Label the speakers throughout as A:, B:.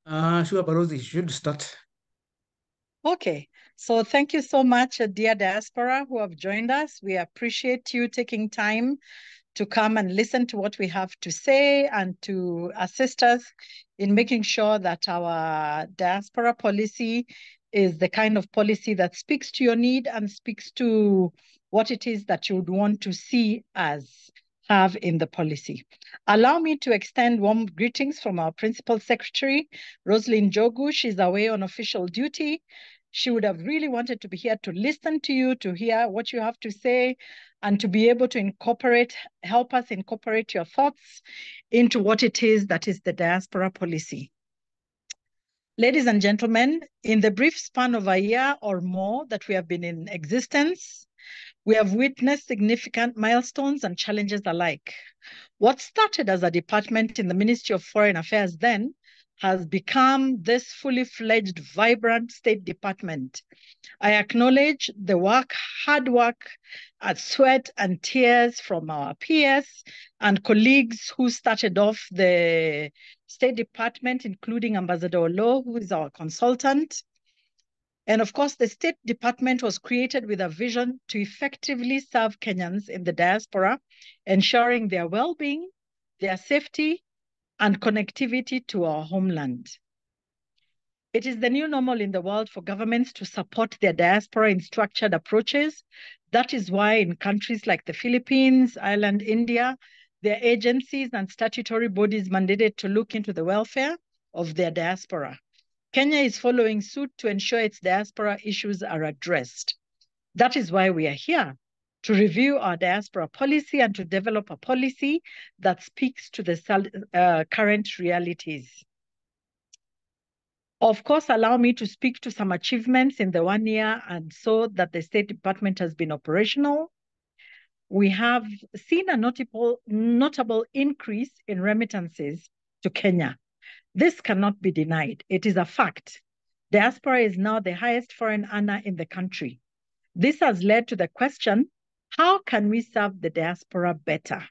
A: Sure, Barozi, you should start.
B: Okay, so thank you so much, dear diaspora who have joined us. We appreciate you taking time to come and listen to what we have to say and to assist us in making sure that our diaspora policy is the kind of policy that speaks to your need and speaks to what it is that you would want to see us have in the policy. Allow me to extend warm greetings from our Principal Secretary, Rosalind Jogu. She's away on official duty. She would have really wanted to be here to listen to you, to hear what you have to say, and to be able to help us incorporate your thoughts into what it is that is the diaspora policy. Ladies and gentlemen, in the brief span of a year or more that we have been in existence, we have witnessed significant milestones and challenges alike. What started as a department in the Ministry of Foreign Affairs then has become this fully fledged, vibrant State Department. I acknowledge the hard work, sweat and tears from our peers and colleagues who started off the State Department, including Ambassador Olo, who is our consultant. And of course, the State Department was created with a vision to effectively serve Kenyans in the diaspora, ensuring their well-being, their safety, and connectivity to our homeland. It is the new normal in the world for governments to support their diaspora in structured approaches. That is why in countries like the Philippines, Ireland, India, their agencies and statutory bodies mandated to look into the welfare of their diaspora. Kenya is following suit to ensure its diaspora issues are addressed. That is why we are here, to review our diaspora policy and to develop a policy that speaks to the current realities. Of course, allow me to speak to some achievements in the 1 year and so that the State Department has been operational. We have seen a notable increase in remittances to Kenya. This cannot be denied. It is a fact. Diaspora is now the highest foreign earner in the country. This has led to the question, how can we serve the diaspora better?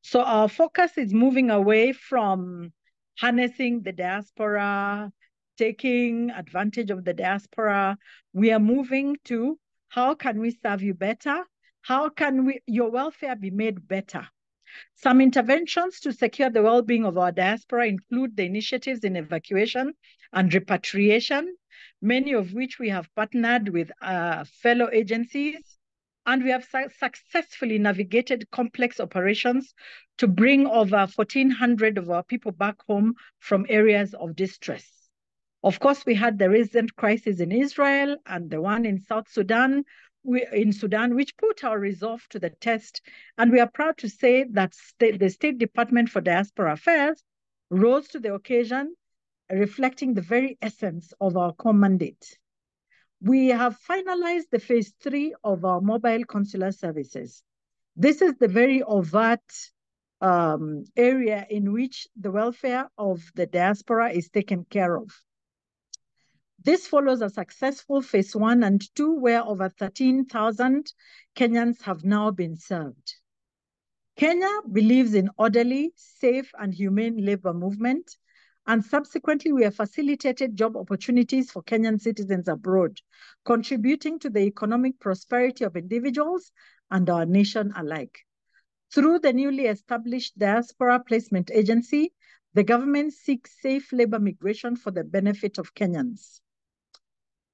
B: So our focus is moving away from harnessing the diaspora, taking advantage of the diaspora. We are moving to how can we serve you better? How can your welfare be made better? Some interventions to secure the well-being of our diaspora include the initiatives in evacuation and repatriation, many of which we have partnered with fellow agencies, and we have successfully navigated complex operations to bring over 1,400 of our people back home from areas of distress. Of course, we had the recent crisis in Israel and the one in South Sudan, which put our resolve to the test. And we are proud to say that the State Department for Diaspora Affairs rose to the occasion, reflecting the very essence of our core mandate. We have finalized the phase 3 of our mobile consular services. This is the very overt area in which the welfare of the diaspora is taken care of. This follows a successful phase 1 and 2, where over 13,000 Kenyans have now been served. Kenya believes in orderly, safe, and humane labor movement, and subsequently we have facilitated job opportunities for Kenyan citizens abroad, contributing to the economic prosperity of individuals and our nation alike. Through the newly established Diaspora Placement Agency, the government seeks safe labor migration for the benefit of Kenyans.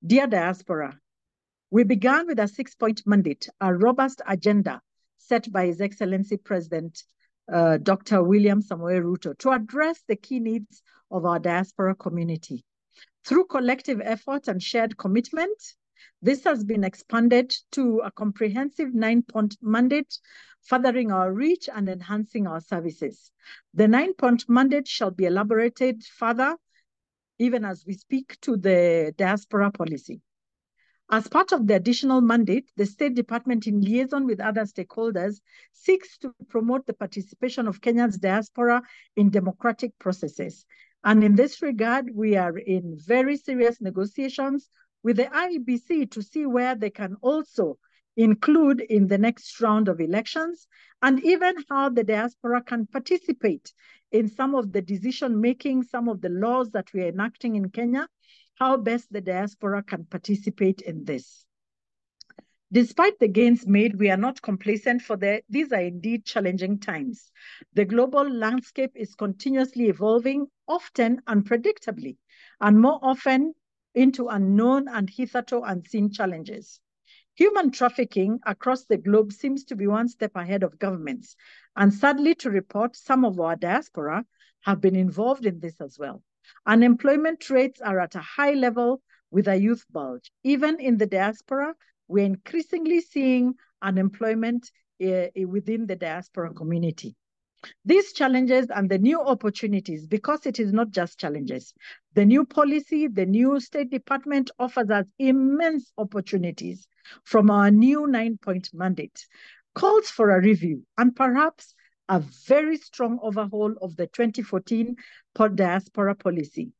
B: Dear diaspora, we began with a 6-point mandate, a robust agenda set by His Excellency President Dr. William Samoei Ruto to address the key needs of our diaspora community. Through collective effort and shared commitment, this has been expanded to a comprehensive 9-point mandate, furthering our reach and enhancing our services. The 9-point mandate shall be elaborated further even as we speak to the diaspora policy. As part of the additional mandate, the State Department, in liaison with other stakeholders, seeks to promote the participation of Kenya's diaspora in democratic processes. And in this regard, we are in very serious negotiations with the IEBC to see where they can also include in the next round of elections, and even how the diaspora can participate in some of the decision making, some of the laws that we are enacting in Kenya, how best the diaspora can participate in this. Despite the gains made, we are not complacent, for these are indeed challenging times. The global landscape is continuously evolving, often unpredictably, and more often into unknown and hitherto unseen challenges. Human trafficking across the globe seems to be one step ahead of governments, and sadly to report, some of our diaspora have been involved in this as well. Unemployment rates are at a high level with a youth bulge. Even in the diaspora, we're increasingly seeing unemployment within the diaspora community. These challenges and the new opportunities, because it is not just challenges, the new policy, the new State Department offers us immense opportunities from our new 9-point mandate, calls for a review and perhaps a very strong overhaul of the 2014 diaspora policy.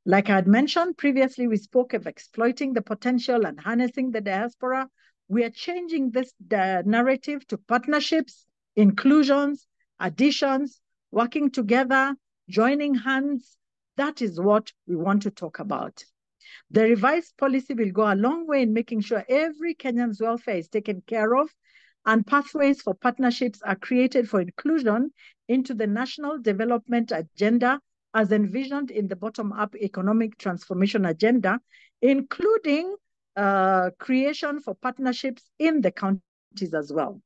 B: Like I had mentioned previously, we spoke of exploiting the potential and harnessing the diaspora. We are changing this narrative to partnerships, inclusions, additions, working together, joining hands. That is what we want to talk about. The revised policy will go a long way in making sure every Kenyan's welfare is taken care of, and pathways for partnerships are created for inclusion into the national development agenda as envisioned in the bottom-up economic transformation agenda, including creation for partnerships in the counties as well.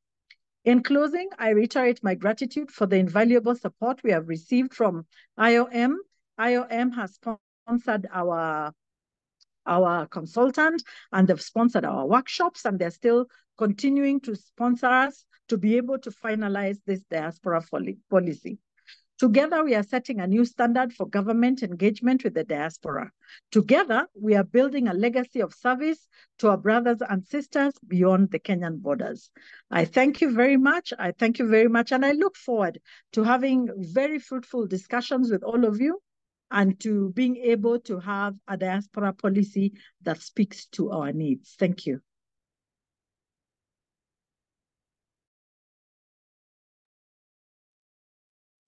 B: In closing, I reiterate my gratitude for the invaluable support we have received from IOM. IOM has sponsored our consultant, and they've sponsored our workshops, and they're still continuing to sponsor us to be able to finalize this diaspora policy. Together, we are setting a new standard for government engagement with the diaspora. Together, we are building a legacy of service to our brothers and sisters beyond the Kenyan borders. I thank you very much. I thank you very much. And I look forward to having very fruitful discussions with all of you and to being able to have a diaspora policy that speaks to our needs. Thank you.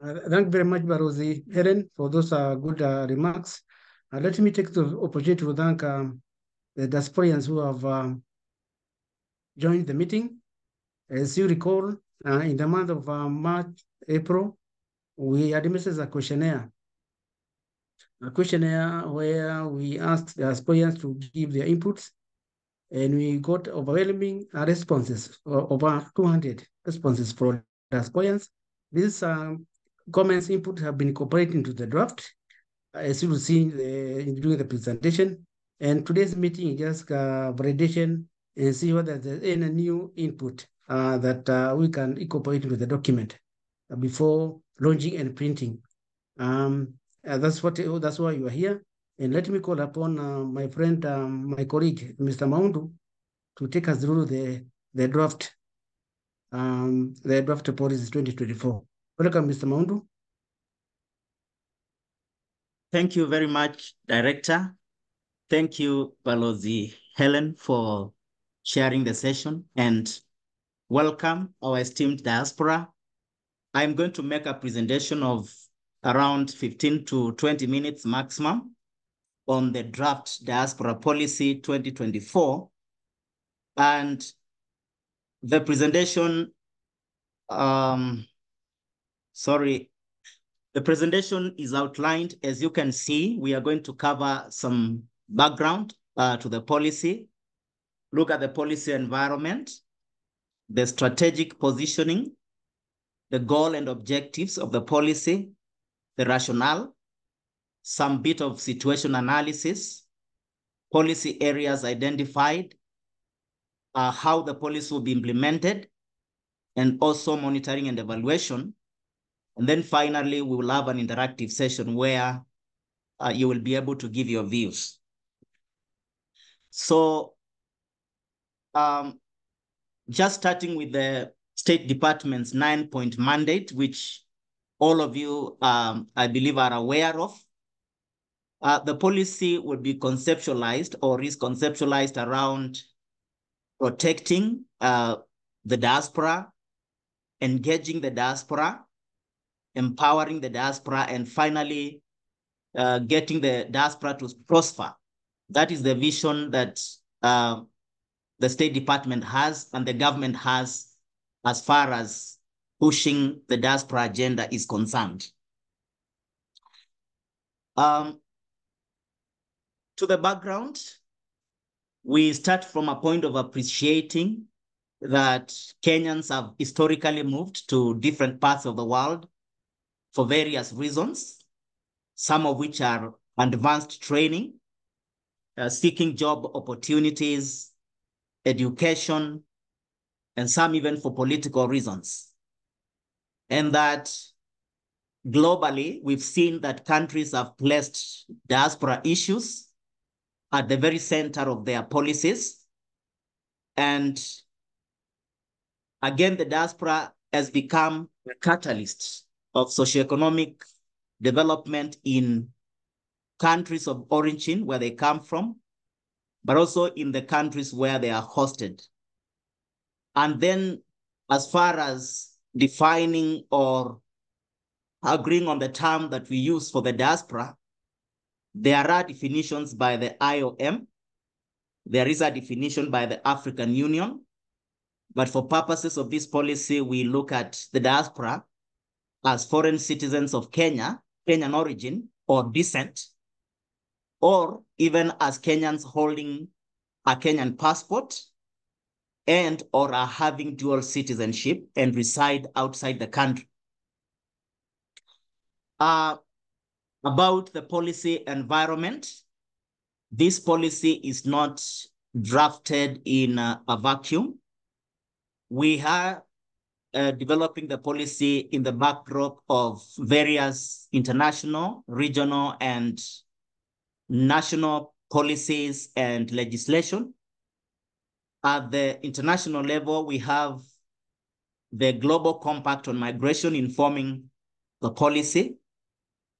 A: Thank you very much, Barozi Helen, for those good remarks. Let me take the opportunity to thank the diasporians who have joined the meeting. As you recall, in the month of March, April, we administered a questionnaire where we asked the diasporians to give their inputs, and we got overwhelming responses, over 200 responses from diasporians. These comments input have been incorporated into the draft, as you will see during the presentation. And today's meeting is just validation and see whether there's any new input that we can incorporate into the document before launching and printing. That's why you are here. And let me call upon my friend, my colleague, Mr. Maundu, to take us through the draft policy 2024. Welcome, Mr. Maundu.
C: Thank you very much, Director. Thank you, Balozi Helen, for sharing the session, and welcome our esteemed diaspora. I'm going to make a presentation of around 15 to 20 minutes maximum on the draft diaspora policy 2024. And the presentation, the presentation is outlined. As you can see, we are going to cover some background to the policy, look at the policy environment, the strategic positioning, the goal and objectives of the policy, the rationale, some bit of situation analysis, policy areas identified, how the policy will be implemented, and also monitoring and evaluation. And then finally, we will have an interactive session where you will be able to give your views. So just starting with the State Department's 9-point mandate, which all of you, I believe, are aware of. The policy will be conceptualized or is conceptualized around protecting the diaspora, engaging the diaspora, empowering the diaspora, and finally getting the diaspora to prosper. That is the vision that the State Department has and the government has as far as pushing the diaspora agenda is concerned. To the background, we start from a point of appreciating that Kenyans have historically moved to different parts of the world for various reasons, some of which are advanced training, seeking job opportunities, education, and some even for political reasons. And that globally, we've seen that countries have placed diaspora issues at the very center of their policies. And again, the diaspora has become a catalyst of socioeconomic development in countries of origin where they come from, but also in the countries where they are hosted. And then as far as defining or agreeing on the term that we use for the diaspora, there are definitions by the IOM. There is a definition by the African Union. But for purposes of this policy, we look at the diaspora as foreign citizens of Kenya, Kenyan origin or descent, or even as Kenyans holding a Kenyan passport and or are having dual citizenship and reside outside the country. About the policy environment, this policy is not drafted in a vacuum. We are developing the policy in the backdrop of various international, regional, and national policies and legislation. At the international level, we have the Global Compact on Migration informing the policy,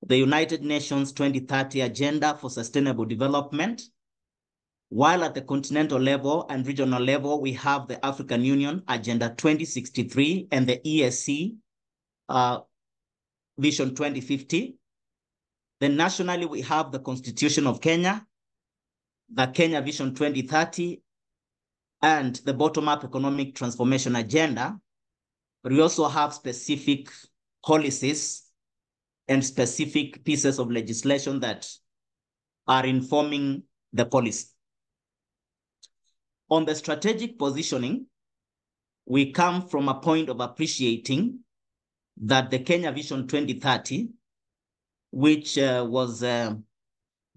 C: the United Nations 2030 Agenda for Sustainable Development, while at the continental level and regional level, we have the African Union Agenda 2063 and the ESC Vision 2050. Then nationally, we have the Constitution of Kenya, the Kenya Vision 2030, and the Bottom-up Economic Transformation Agenda. But we also have specific policies and specific pieces of legislation that are informing the policy. On the strategic positioning, we come from a point of appreciating that the Kenya Vision 2030, which was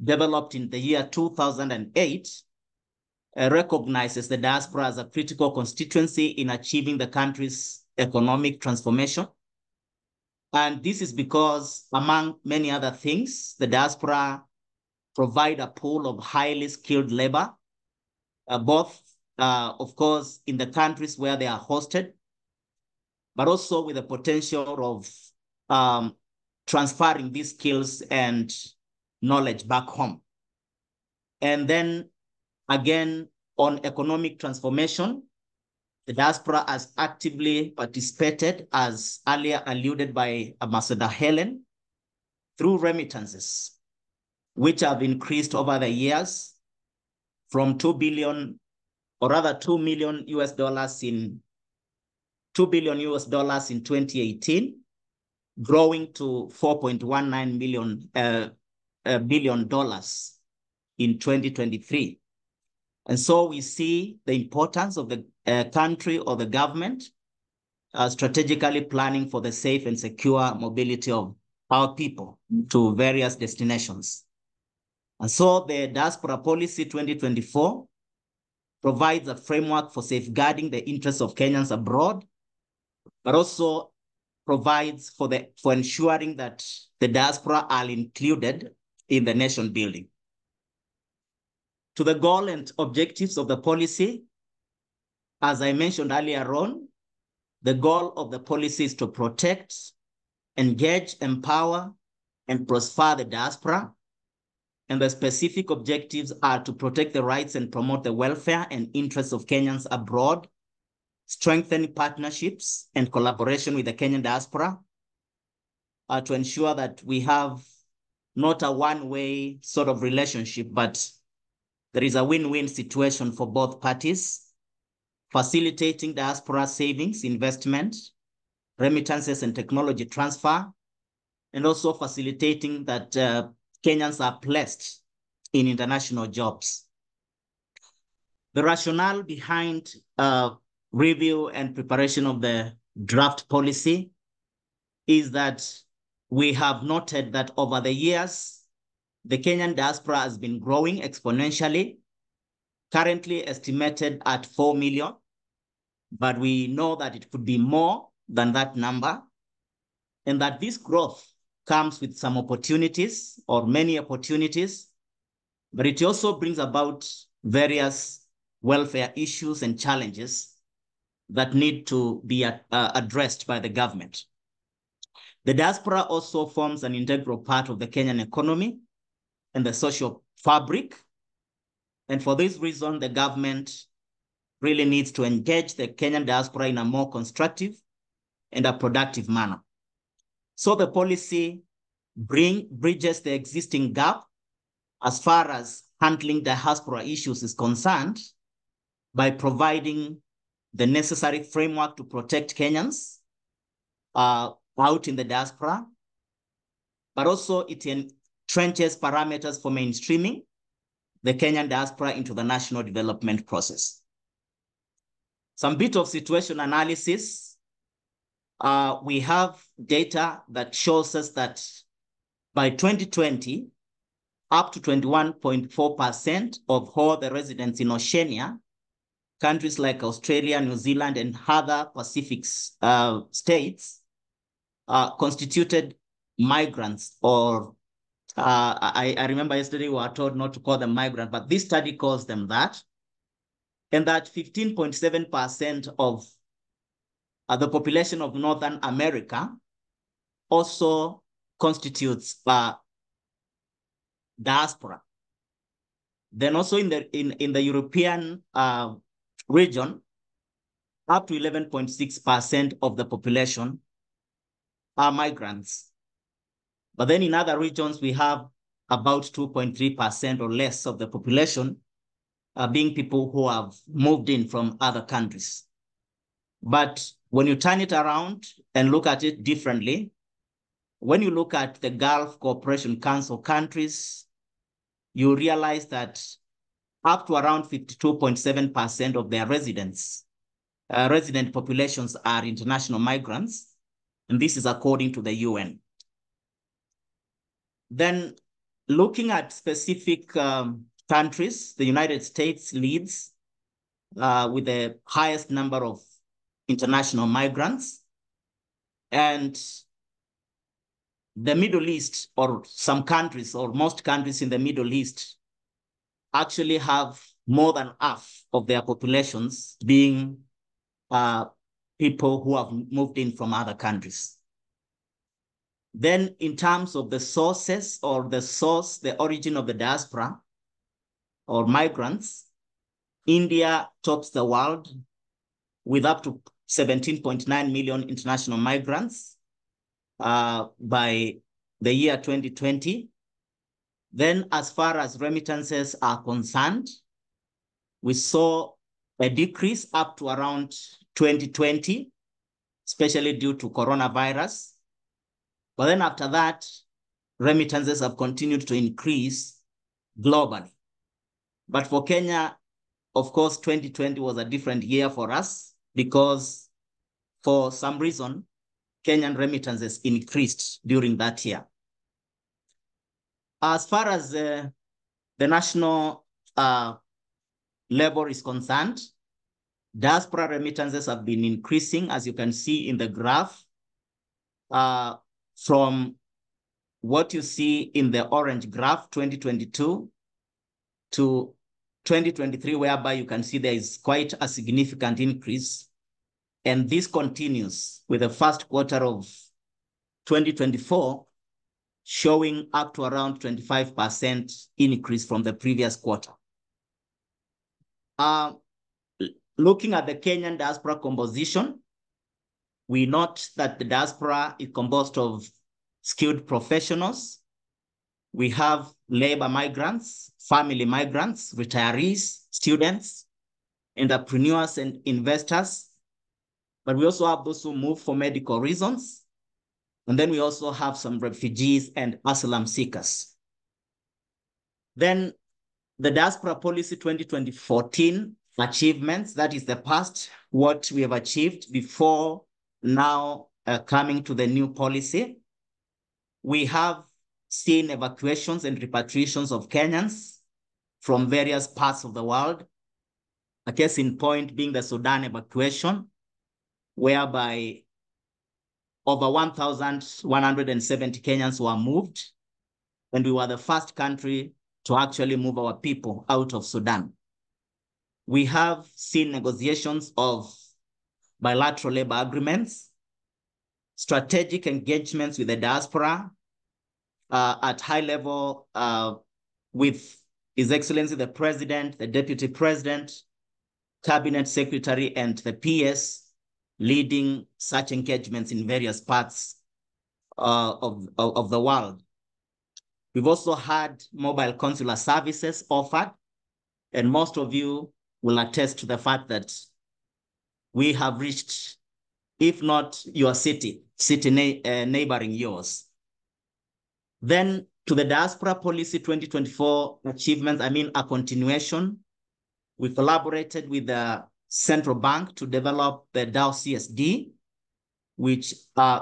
C: developed in the year 2008, recognizes the diaspora as a critical constituency in achieving the country's economic transformation. And this is because, among many other things, the diaspora provide a pool of highly skilled labor, both, of course, in the countries where they are hosted, but also with the potential of transferring these skills and knowledge back home. And then, again, on economic transformation, the diaspora has actively participated, as earlier alluded by Ambassador Helen, through remittances, which have increased over the years from 2 billion, or rather $2 million US dollars in $2 billion US dollars in 2018, growing to $4.19 billion dollars in 2023. And so we see the importance of the country or the government strategically planning for the safe and secure mobility of our people to various destinations. And so the Diaspora Policy 2024 provides a framework for safeguarding the interests of Kenyans abroad, but also provides for ensuring that the diaspora are included in the nation building. To the goal and objectives of the policy, as I mentioned earlier on, the goal of the policy is to protect, engage, empower, and prosper the diaspora. And the specific objectives are to protect the rights and promote the welfare and interests of Kenyans abroad, strengthen partnerships and collaboration with the Kenyan diaspora, to ensure that we have not a one-way sort of relationship, but there is a win-win situation for both parties, facilitating diaspora savings, investment, remittances, and technology transfer, and also facilitating that Kenyans are placed in international jobs. The rationale behind review and preparation of the draft policy is that we have noted that over the years, the Kenyan diaspora has been growing exponentially, currently estimated at 4 million, but we know that it could be more than that number, and that this growth comes with some opportunities or many opportunities, but it also brings about various welfare issues and challenges that need to be addressed by the government. The diaspora also forms an integral part of the Kenyan economy and the social fabric. And for this reason, the government really needs to engage the Kenyan diaspora in a more constructive and a productive manner. So the policy bridges the existing gap as far as handling diaspora issues is concerned by providing the necessary framework to protect Kenyans out in the diaspora, but also it entrenches parameters for mainstreaming the Kenyan diaspora into the national development process. Some bit of situation analysis. We have data that shows us that by 2020, up to 21.4% of all the residents in Oceania, countries like Australia, New Zealand, and other Pacific states constituted migrants, or I remember yesterday we were told not to call them migrants, but this study calls them that, and that 15.7% of the population of Northern America also constitutes diaspora. Then also in the European region, up to 11.6% of the population are migrants. But then in other regions, we have about 2.3% or less of the population being people who have moved in from other countries. But when you turn it around and look at it differently, when you look at the Gulf Cooperation Council countries, you realize that up to around 52.7% of their resident populations are international migrants, and this is according to the UN. Then looking at specific countries, the United States leads with the highest number of international migrants, and the Middle East, or some countries, or most countries in the Middle East, actually have more than half of their populations being people who have moved in from other countries. Then in terms of the sources or the origin of the diaspora or migrants, India tops the world with up to 17.9 million international migrants by the year 2020. Then as far as remittances are concerned, we saw a decrease up to around 2020, especially due to coronavirus. But then after that, remittances have continued to increase globally. But for Kenya, of course, 2020 was a different year for us because for some reason, Kenyan remittances increased during that year. As far as the national level is concerned, diaspora remittances have been increasing, as you can see in the graph, from what you see in the orange graph, 2022 to 2023, whereby you can see there is quite a significant increase. And this continues with the first quarter of 2024, showing up to around 25% increase from the previous quarter. Looking at the Kenyan diaspora composition, we note that the diaspora is composed of skilled professionals. We have labor migrants, family migrants, retirees, students, entrepreneurs, and investors. But we also have those who move for medical reasons. And then we also have some refugees and asylum seekers. Then the Diaspora Policy 2014 achievements, that is the past, what we have achieved before now coming to the new policy. We have seen evacuations and repatriations of Kenyans from various parts of the world. A case in point being the Sudan evacuation, whereby over 1,170 Kenyans were moved, and we were the first country to actually move our people out of Sudan. We have seen negotiations of bilateral labor agreements, strategic engagements with the diaspora at high level with His Excellency the President, the Deputy President, Cabinet Secretary, and the PS leading such engagements in various parts of the world. We've also had mobile consular services offered, and most of you will attest to the fact that we have reached, if not your city neighboring yours. Then to the Diaspora Policy 2024 achievements, I mean a continuation. We collaborated with the Central Bank to develop the DAO CSD, which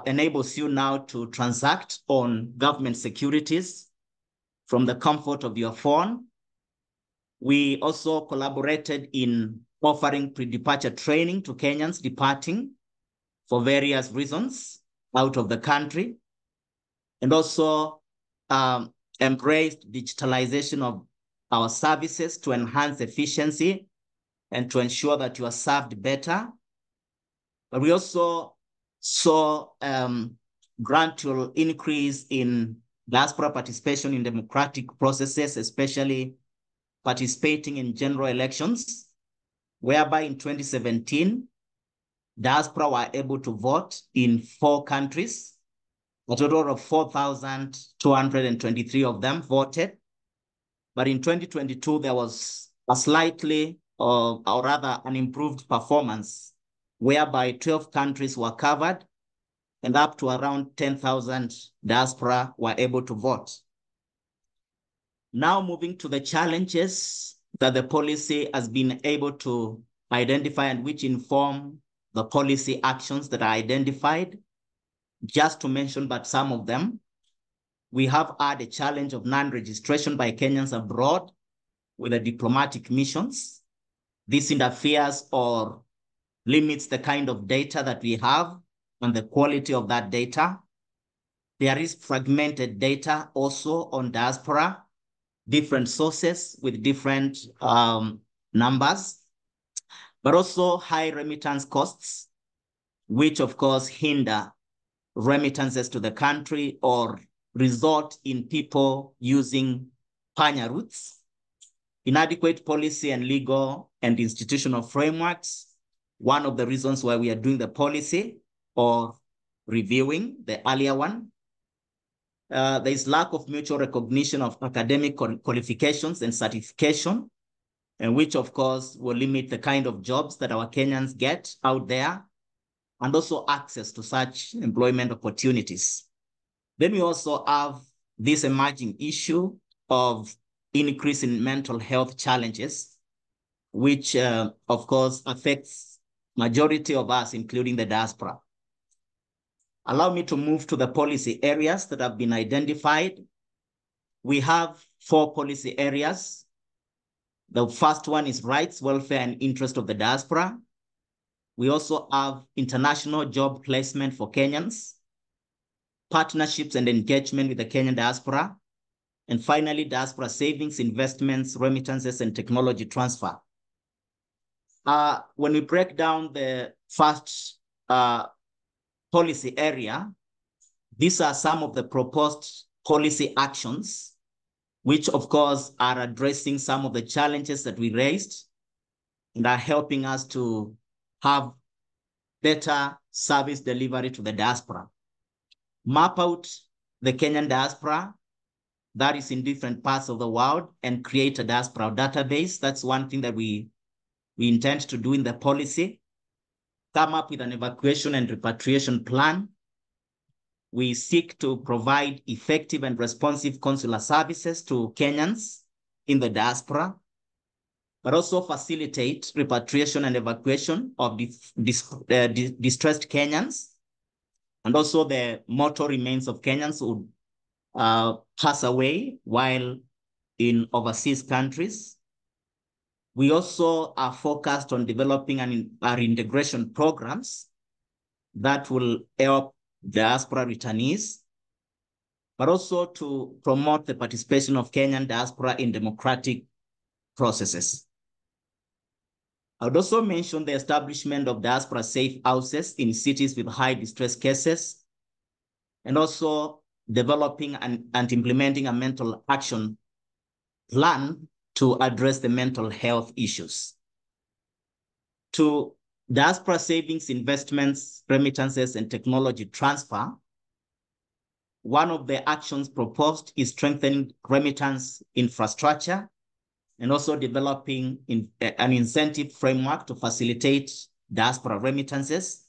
C: enables you now to transact on government securities from the comfort of your phone. We also collaborated in offering pre-departure training to Kenyans departing for various reasons out of the country, and also embraced digitalization of our services to enhance efficiency and to ensure that you are served better. But we also saw gradual increase in diaspora participation in democratic processes, especially participating in general elections, whereby in 2017, diaspora were able to vote in 4 countries. A total of 4,223 of them voted. But in 2022, there was a slightly, or rather an improved performance, whereby 12 countries were covered and up to around 10,000 diaspora were able to vote. Now moving to the challenges that the policy has been able to identify and which inform the policy actions that are identified. Just to mention but some of them, we have had a challenge of non-registration by Kenyans abroad with the diplomatic missions. This interferes or limits the kind of data that we have and the quality of that data. There is fragmented data also on diaspora, different sources with different numbers, but also high remittance costs, which of course hinder remittances to the country or result in people using panya routes, inadequate policy and legal and institutional frameworks. One of the reasons why we are doing the policy or reviewing the earlier one. There is lack of mutual recognition of academic qualifications and certification, and which of course will limit the kind of jobs that our Kenyans get out there, and also access to such employment opportunities. Then we also have this emerging issue of increase in mental health challenges, which of course affects majority of us, including the diaspora. Allow me to move to the policy areas that have been identified. We have 4 policy areas. The first one is rights, welfare, and interest of the diaspora. We also have international job placement for Kenyans, partnerships and engagement with the Kenyan diaspora, and finally, diaspora savings, investments, remittances, and technology transfer. When we break down the first policy area, these are some of the proposed policy actions, which of course are addressing some of the challenges that we raised and are helping us to have better service delivery to the diaspora. Map out the Kenyan diaspora that is in different parts of the world and create a diaspora database. That's one thing that we intend to do in the policy. Come up with an evacuation and repatriation plan. We seek to provide effective and responsive consular services to Kenyans in the diaspora, but also facilitate repatriation and evacuation of distressed Kenyans, and also the mortal remains of Kenyans who pass away while in overseas countries. We also are focused on developing our integration programs that will help diaspora returnees, but also to promote the participation of Kenyan diaspora in democratic processes. I would also mention the establishment of diaspora safe houses in cities with high distress cases, and also developing and implementing a mental action plan to address the mental health issues. To diaspora savings, investments, remittances, and technology transfer, one of the actions proposed is strengthening remittance infrastructure and also developing an incentive framework to facilitate diaspora remittances,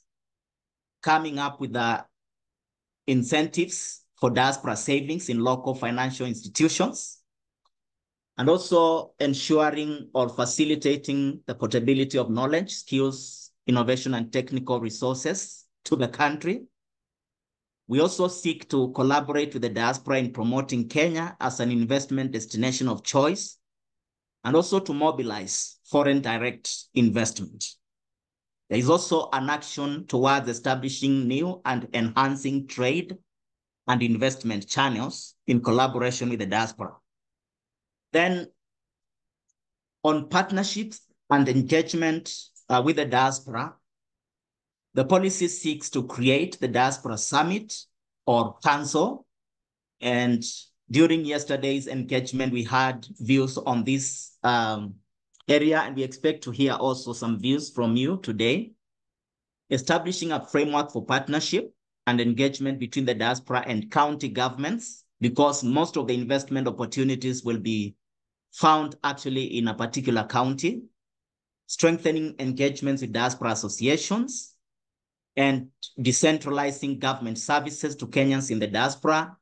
C: coming up with the incentives for diaspora savings in local financial institutions, and also ensuring or facilitating the portability of knowledge, skills, innovation, and technical resources to the country. We also seek to collaborate with the diaspora in promoting Kenya as an investment destination of choice, and also to mobilize foreign direct investment. There is also an action towards establishing new and enhancing trade and investment channels in collaboration with the diaspora. Then on partnerships and engagement with the diaspora, the policy seeks to create the Diaspora Summit or Council. And during yesterday's engagement, we had views on this area, and we expect to hear also some views from you today. Establishing a framework for partnership and engagement between the diaspora and county governments, because most of the investment opportunities will be found actually in a particular county. Strengthening engagements with diaspora associations, and decentralizing government services to Kenyans in the diaspora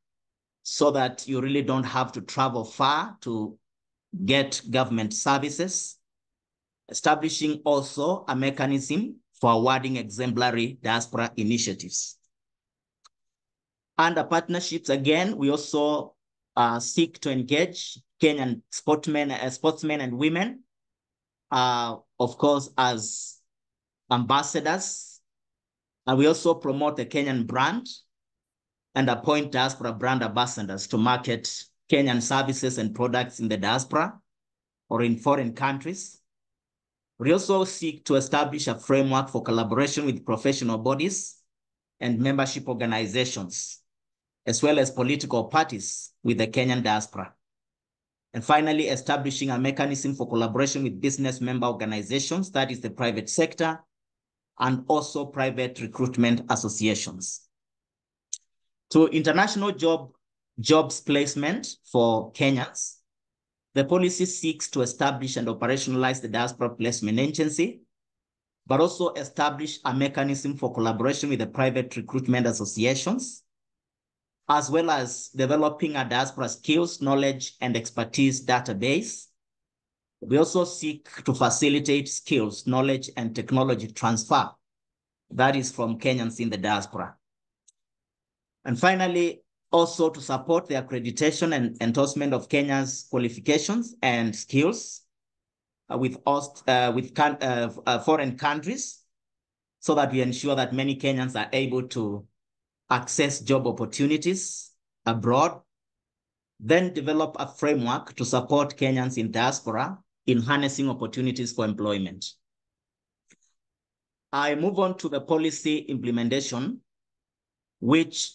C: so that you really don't have to travel far to get government services. Establishing also a mechanism for awarding exemplary diaspora initiatives. Under partnerships, again, we also seek to engage Kenyan sportsmen and women, of course, as ambassadors. And we also promote the Kenyan brand and appoint diaspora brand ambassadors to market Kenyan services and products in the diaspora or in foreign countries. We also seek to establish a framework for collaboration with professional bodies and membership organizations, as well as political parties with the Kenyan diaspora. And finally, establishing a mechanism for collaboration with business member organizations, that is the private sector, and also private recruitment associations. To international jobs placement for Kenyans, the policy seeks to establish and operationalize the Diaspora Placement Agency, but also establish a mechanism for collaboration with the private recruitment associations, as well as developing a diaspora skills, knowledge, and expertise database. We also seek to facilitate skills, knowledge, and technology transfer, that is from Kenyans in the diaspora. And finally, also to support the accreditation and endorsement of Kenya's qualifications and skills with foreign countries, so that we ensure that many Kenyans are able to access job opportunities abroad. Then develop a framework to support Kenyans in diaspora in harnessing opportunities for employment. I move on to the policy implementation, which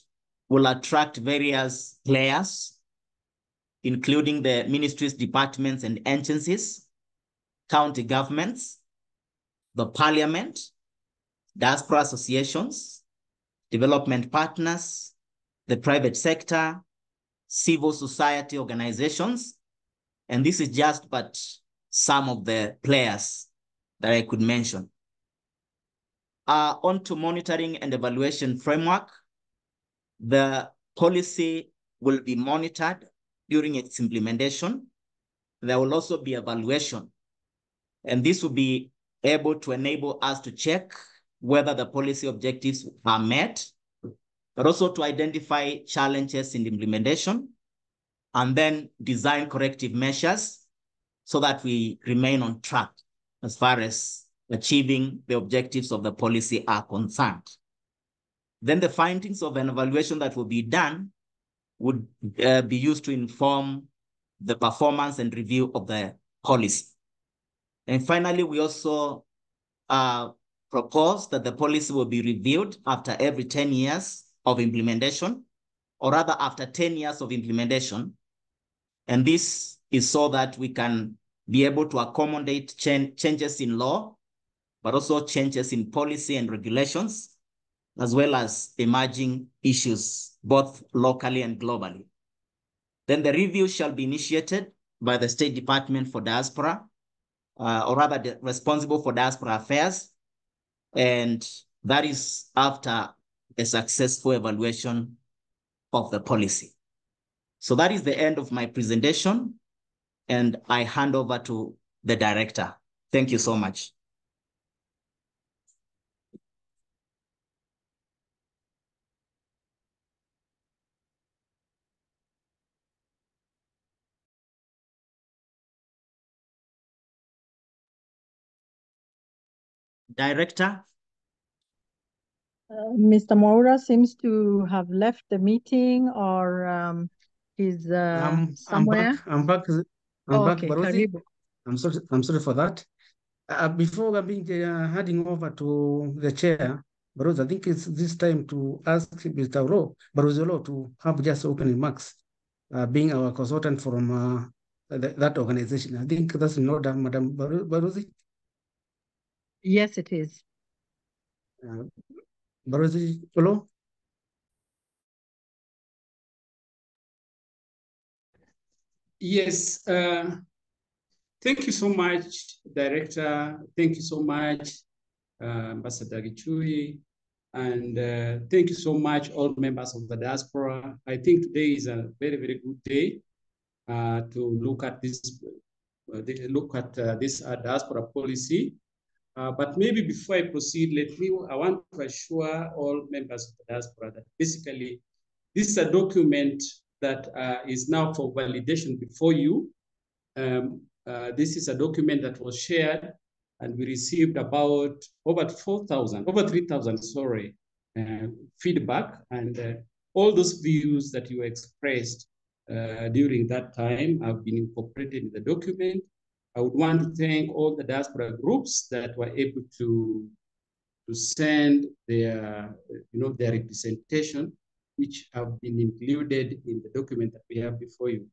C: will attract various players, including the ministries, departments, and agencies, county governments, the parliament, diaspora associations, development partners, the private sector, civil society organizations, and this is just but some of the players that I could mention. On to monitoring and evaluation framework. The policy will be monitored during its implementation. There will also be evaluation, and this will be able to enable us to check whether the policy objectives are met, but also to identify challenges in the implementation, and then design corrective measures so that we remain on track as far as achieving the objectives of the policy are concerned. Then the findings of an evaluation that will be done would be used to inform the performance and review of the policy. And finally, we also propose that the policy will be reviewed after every 10 years of implementation, or rather after 10 years of implementation. And this is so that we can be able to accommodate changes in law, but also changes in policy and regulations, as well as emerging issues, both locally and globally. Then the review shall be initiated by the State Department for Diaspora, or rather responsible for diaspora affairs. And that is after a successful evaluation of the policy. So that is the end of my presentation, and I hand over to the director. Thank you so much. Director?
B: Mr. Moura seems to have left the meeting, or is somewhere.
A: I'm back. I'm back,
B: Okay,
A: Barozi.
B: karibu.
A: I'm sorry for that. Before handing over to the chair, Barozi, I think it's this time to ask Mr. Barozi to have just opening remarks, being our consultant from that organization. I think that's in order, Madam Barozi.
B: Yes, it is.
A: Barozi Olo.
D: Yes, thank you so much, Director. Thank you so much, Ambassador Gichui. And thank you so much, all members of the diaspora. I think today is a very, very good day to look at this, this diaspora policy. But maybe before I proceed, I want to assure all members of the diaspora that basically this is a document that is now for validation before you. This is a document that was shared, and we received about over 3,000, sorry, feedback, and all those views that you expressed during that time have been incorporated in the document. I would want to thank all the diaspora groups that were able to send their, their representation, which have been included in the document that we have before you.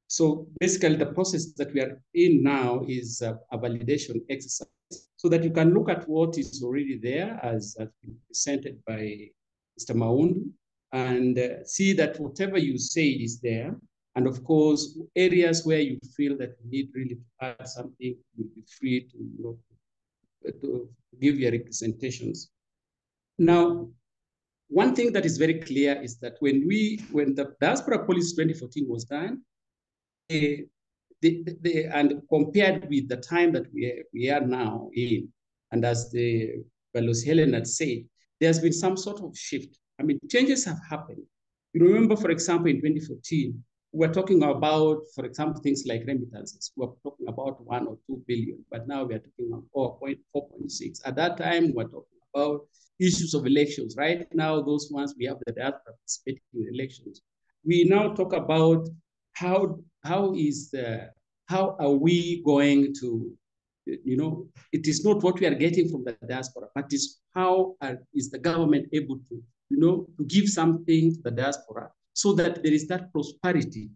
D: So basically, the process that we are in now is a validation exercise, so that you can look at what is already there as been presented by Mr. Maundu, and see that whatever you say is there. And of course, areas where you feel that you need really to add something, you'll be free to give your representations. Now, one thing that is very clear is that when the Diaspora Policy 2014 was done, and compared with the time that we are now in, and as the Velos Helen had said, there's been some sort of shift. I mean, changes have happened. You remember, for example, in 2014, we were talking about, for example, things like remittances. We were talking about 1 or 2 billion, but now we are talking about 4.6. At that time, we were talking about issues of elections. Right now, those ones, we have the data participating in elections. We now talk about how are we going to, it is not what we are getting from the diaspora, but it's how is the government able to, to give something to the diaspora so that there is that prosperity,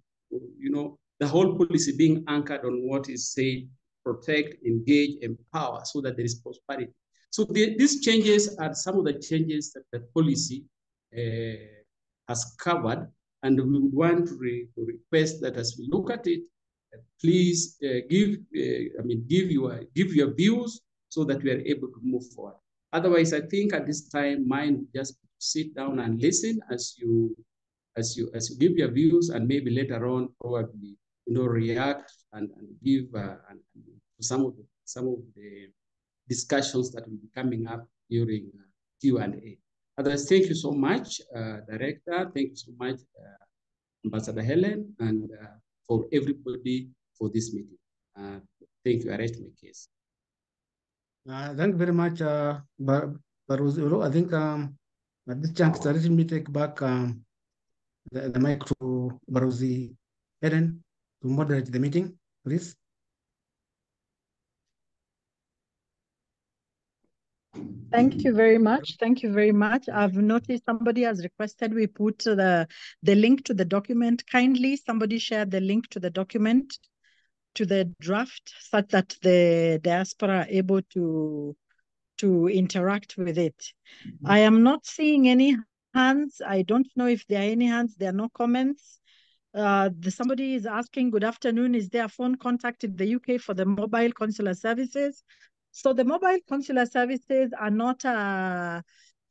D: the whole policy being anchored on what is said, protect, engage, empower, so that there is prosperity. So these changes are some of the changes that the policy has covered, and we would want to request that as we look at it, please give your views so that we are able to move forward. Otherwise, I think at this time, mine would just sit down and listen as you give your views, and maybe later on probably react and give some of the discussions that will be coming up during Q&A. Otherwise, thank you so much, Director. Thank you so much, Ambassador Helen, and for everybody for this meeting. Thank you. I rest my case.
A: Thank you very much, Baruzi. I think at this juncture, let me take back the mic to Baruzi Helen to moderate the meeting, please.
B: Thank you very much. Thank you very much. I've noticed somebody has requested we put the link to the document. Kindly, somebody share the link to the document, to the draft, such that the diaspora are able to interact with it. I am not seeing any hands. I don't know if there are any hands. There are no comments. Somebody is asking, good afternoon, is there a phone contact in the UK for the mobile consular services? So the mobile consular services are not a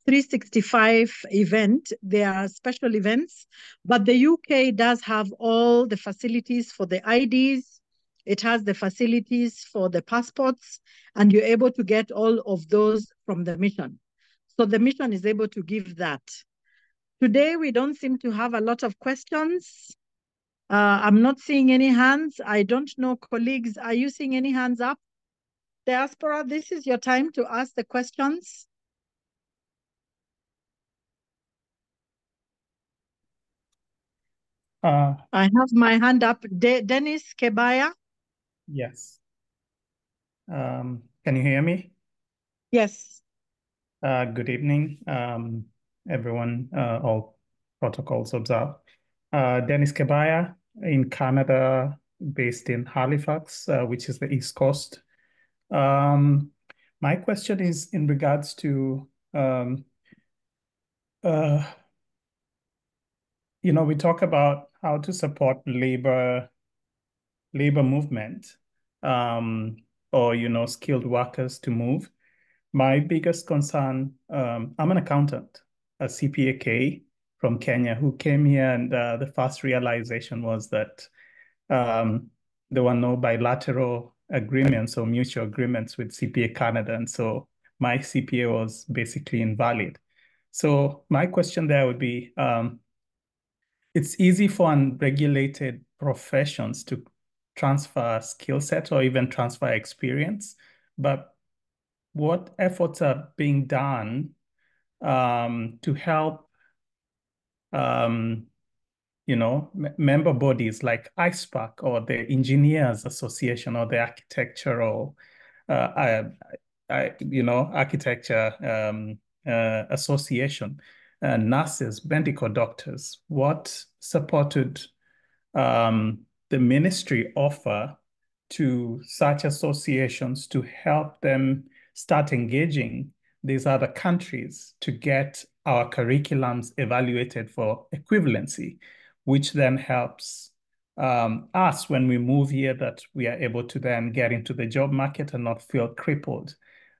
B: 365 event. They are special events, but the UK does have all the facilities for the IDs. It has the facilities for the passports, and you're able to get all of those from the mission. So the mission is able to give that. Today, we don't seem to have a lot of questions. I'm not seeing any hands. I don't know, colleagues, are you seeing any hands up? Diaspora, this is your time to ask the questions. I have my hand up. Dennis Kebaya?
E: Yes. Can you hear me?
B: Yes.
E: Good evening, everyone, all protocols observed. Dennis Kebaya in Canada, based in Halifax, which is the East Coast. My question is in regards to, we talk about how to support labor movement, or, skilled workers to move. My biggest concern, I'm an accountant, a CPAK from Kenya who came here, and the first realization was that there were no bilateral agreements or mutual agreements with CPA Canada. And so my CPA was basically invalid. So my question there would be, it's easy for unregulated professions to transfer skill set or even transfer experience, but what efforts are being done to help, member bodies like ISPAC or the Engineers Association or the Architectural, Architecture Association, nurses, medical doctors? What support would the ministry offer to such associations to help them start engaging these other countries to get our curriculums evaluated for equivalency, which then helps us when we move here, that we are able to then get into the job market and not feel crippled.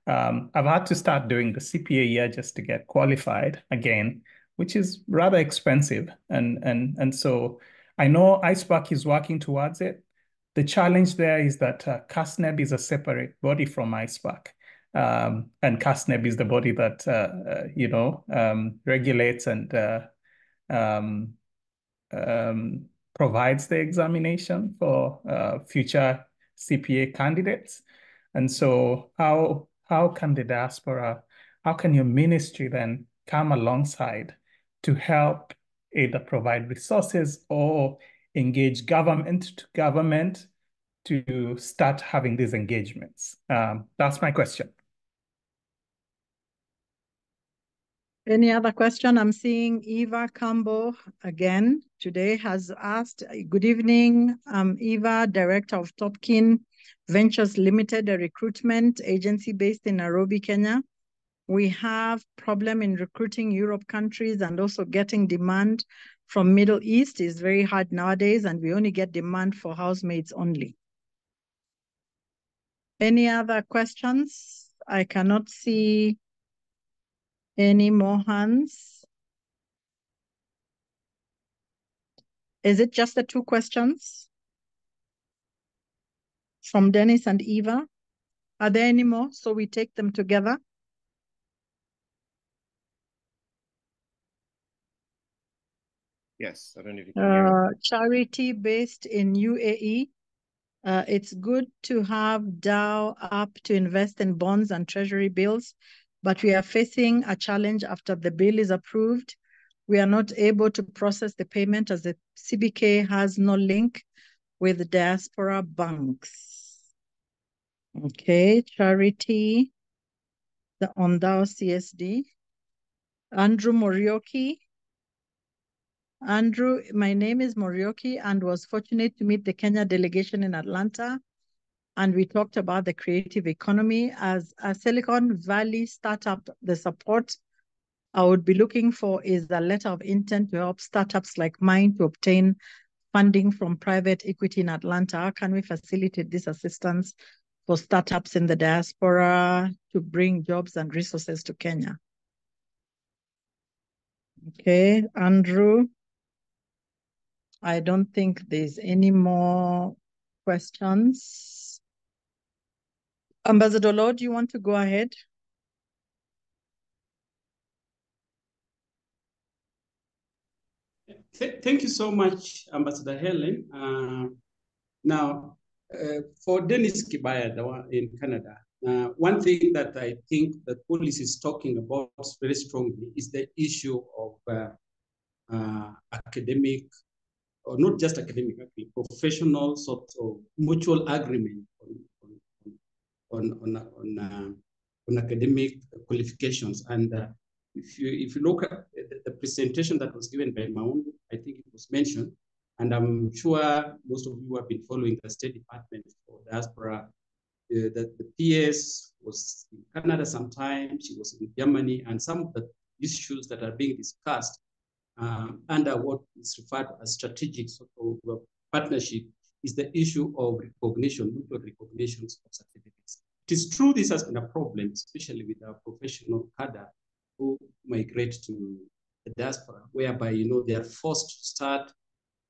E: I've had to start doing the CPA year just to get qualified again, which is rather expensive. And so I know ISPAC is working towards it. The challenge there is that CASNEB is a separate body from ISPAC. And CASNEB is the body that, regulates and provides the examination for future CPA candidates. And so how can the diaspora, how can your ministry then come alongside to help either provide resources or engage government to government to start having these engagements? That's my question.
B: Any other question? I'm seeing Eva Cambo again today has asked, good evening, Eva, Director of Topkin Ventures Limited, a recruitment agency based in Nairobi, Kenya. We have problem in recruiting Europe countries, and also getting demand from Middle East is very hard nowadays, and we only get demand for housemaids only. Any other questions? I cannot see any more hands. Is it just the 2 questions from Dennis and Eva? Are there any more? So we take them together.
F: Yes, I don't know if you can hear me.
B: Charity based in UAE. It's good to have DAO up to invest in bonds and treasury bills, but we are facing a challenge after the bill is approved. We are not able to process the payment as the CBK has no link with the diaspora banks. Okay, Charity, on DAO CSD. Andrew Morioki. Andrew, my name is Morioki and was fortunate to meet the Kenya delegation in Atlanta. And we talked about the creative economy. As a Silicon Valley startup, the support I would be looking for is a letter of intent to help startups like mine to obtain funding from private equity in Atlanta. How can we facilitate this assistance for startups in the diaspora to bring jobs and resources to Kenya? Okay, Andrew. I don't think there's any more questions. Ambassador Law, do you want to go ahead?
D: Thank you so much, Ambassador Helen. Now, for Dennis Kibaya, the one in Canada, one thing that I think the policy is talking about very strongly is the issue of academic, or not just academic, actually, professional sort of mutual agreement on academic qualifications. And if you look at the presentation that was given by Maundu, I think it was mentioned, and I'm sure most of you have been following the State Department for Diaspora, that the PS was in Canada sometime, she was in Germany, and some of the issues that are being discussed under what is referred to as strategic sort of partnership is the issue of recognition, mutual recognitions of certificates. It is true this has been a problem, especially with our professional cadre who migrate to the diaspora, whereby, they are forced to start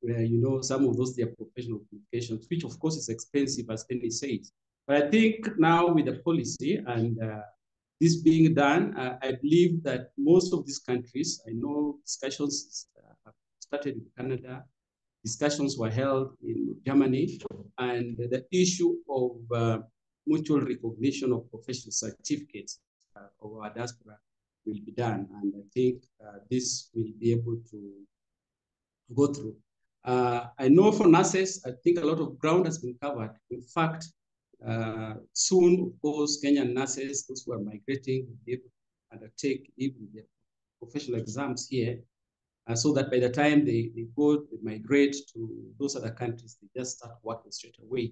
D: where, some of those, their professional qualifications, which of course is expensive, as Dennis said. But I think now with the policy and this being done, I believe that most of these countries, I know discussions have started in Canada, discussions were held in Germany, and the issue of mutual recognition of professional certificates of our diaspora will be done. And I think this will be able to go through. I know for nurses, I think a lot of ground has been covered. In fact, soon, of course, Kenyan nurses, those who are migrating, will be able to undertake even their professional exams here, so that by the time they migrate to those other countries, they just start working straight away.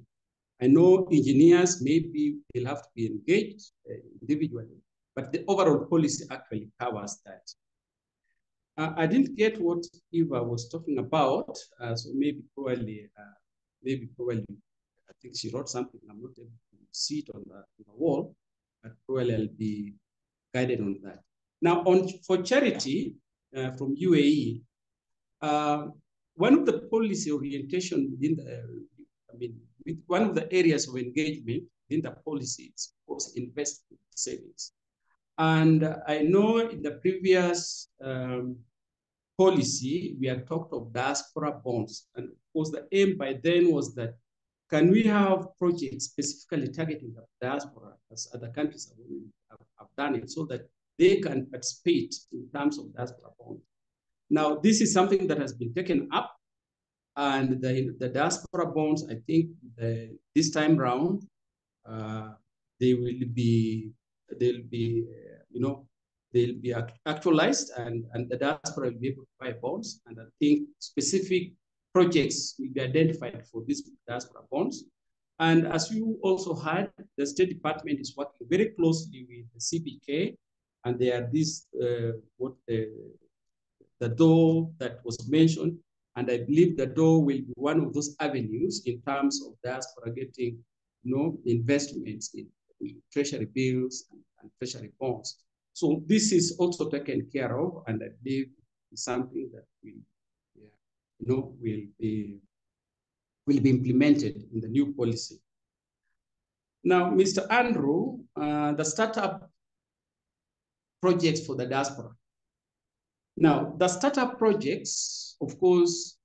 D: I know engineers, maybe they'll have to be engaged individually, but the overall policy actually covers that. I didn't get what Eva was talking about, so maybe probably, I think she wrote something. I'm not able to see it on the wall, but probably I'll be guided on that. Now, for charity from UAE, one of the policy orientation within one of the areas of engagement in the policy is, of course, investment savings. And I know in the previous policy, we had talked of diaspora bonds. And of course, the aim by then was that, can we have projects specifically targeting the diaspora, as other countries have done it, so that they can participate in terms of diaspora bonds? Now, this is something that has been taken up, and the diaspora bonds, I think this time round, they'll be actualized, and the diaspora will be able to buy bonds. And I think specific projects will be identified for these diaspora bonds. And as you also heard, the State Department is working very closely with the CBK And there are these, the door that was mentioned, and I believe the door will be one of those avenues in terms of diaspora getting, investments in treasury bills and treasury bonds. So this is also taken care of, and I believe it's something that will be implemented in the new policy. Now, Mr. Andrew, the startup projects for the diaspora. Now, the startup projects, of course,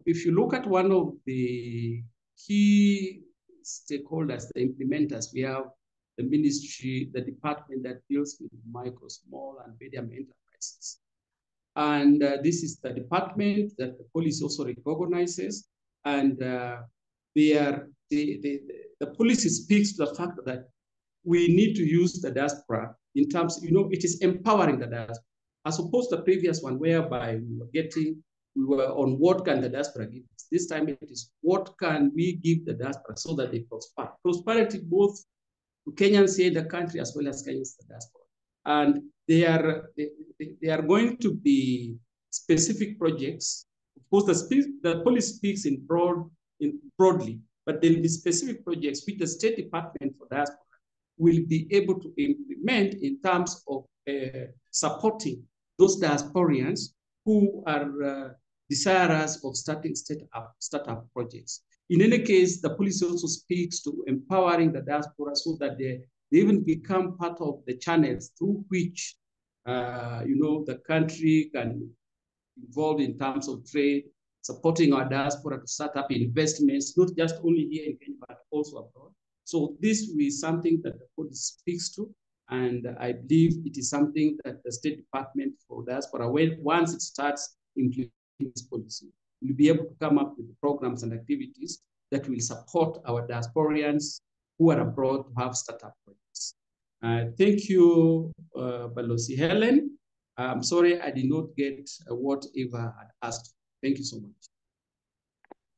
D: if you look at one of the key stakeholders, the implementers, we have the ministry, the department that deals with micro, small, and medium enterprises. And this is the department that the policy also recognizes. And the policy speaks to the fact that we need to use the diaspora in terms, it is empowering the diaspora, as opposed to the previous one whereby we were on what can the diaspora give us. This time it is what can we give the diaspora so that they prosper. Prosperity both to Kenyans here in the country as well as Kenyans in the diaspora. And they are going to be specific projects. Of course, the policy speaks broadly, but there will be specific projects which the State Department for Diaspora will be able to implement in terms of supporting those diasporians who are desirous of starting startup projects. In any case, the policy also speaks to empowering the diaspora so that they even become part of the channels through which the country can involve in terms of trade, supporting our diaspora to start up investments, not just only here in Kenya, but also abroad. So this is something that the policy speaks to, and I believe it is something that the State Department for Diaspora, once it starts implementing this policy, will be able to come up with programs and activities that will support our diasporians who are abroad to have startup projects. Thank you, Balozi Helen. I'm sorry I did not get what Eva had asked. Thank you so much.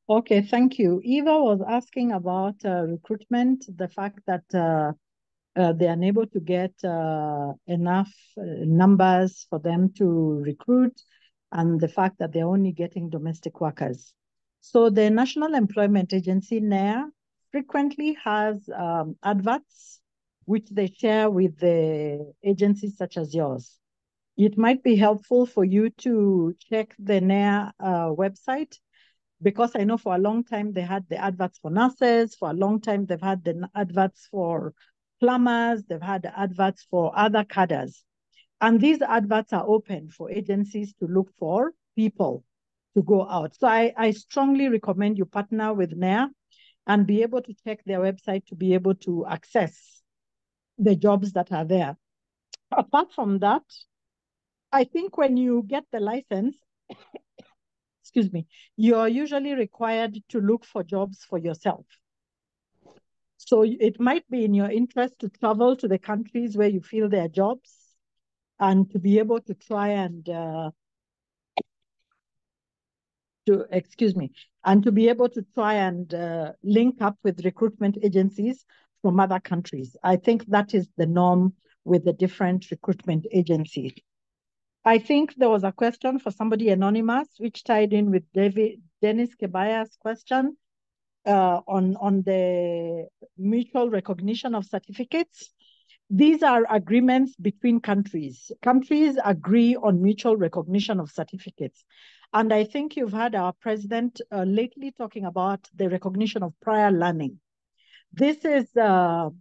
B: Okay, thank you. Eva was asking about recruitment, the fact that they are unable to get enough numbers for them to recruit, and the fact that they're only getting domestic workers. So the National Employment Agency, NAIA, frequently has adverts which they share with the agencies such as yours. It might be helpful for you to check the NAIA website, because I know for a long time they had the adverts for nurses, for a long time they've had the adverts for plumbers, they've had the adverts for other cadres. And these adverts are open for agencies to look for people to go out. So I strongly recommend you partner with NAIA and be able to check their website to be able to access the jobs that are there. Apart from that, I think when you get the license, excuse me, you're usually required to look for jobs for yourself. So it might be in your interest to travel to the countries where you feel there are jobs and to be able to try and to be able to try and link up with recruitment agencies from other countries. I think that is the norm with the different recruitment agencies. I think there was a question for somebody anonymous, which tied in with Dennis Kebaya's question on the mutual recognition of certificates. These are agreements between countries. Countries agree on mutual recognition of certificates. And I think you've had our president lately talking about the recognition of prior learning. This is a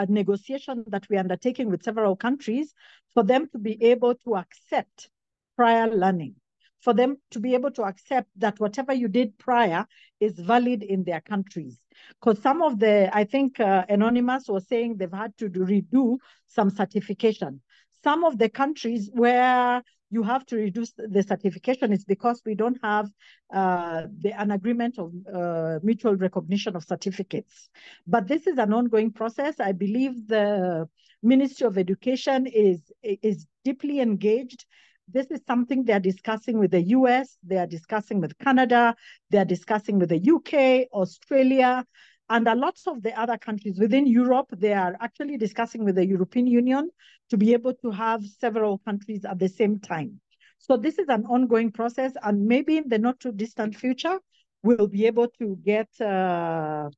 B: negotiation that we're undertaking with several countries for them to be able to accept prior learning, for them to be able to accept that whatever you did prior is valid in their countries. Because some of I think Anonymous was saying they've had to redo some certification. Some of the countries where you have to reduce the certification is because we don't have an agreement of mutual recognition of certificates. But this is an ongoing process. I believe the Ministry of Education is deeply engaged. This is something they're discussing with the US, they are discussing with Canada, they're discussing with the UK, Australia, And a lot of the other countries within Europe, they are actually discussing with the European Union to be able to have several countries at the same time. So this is an ongoing process, and maybe in the not too distant future, we'll be able to get the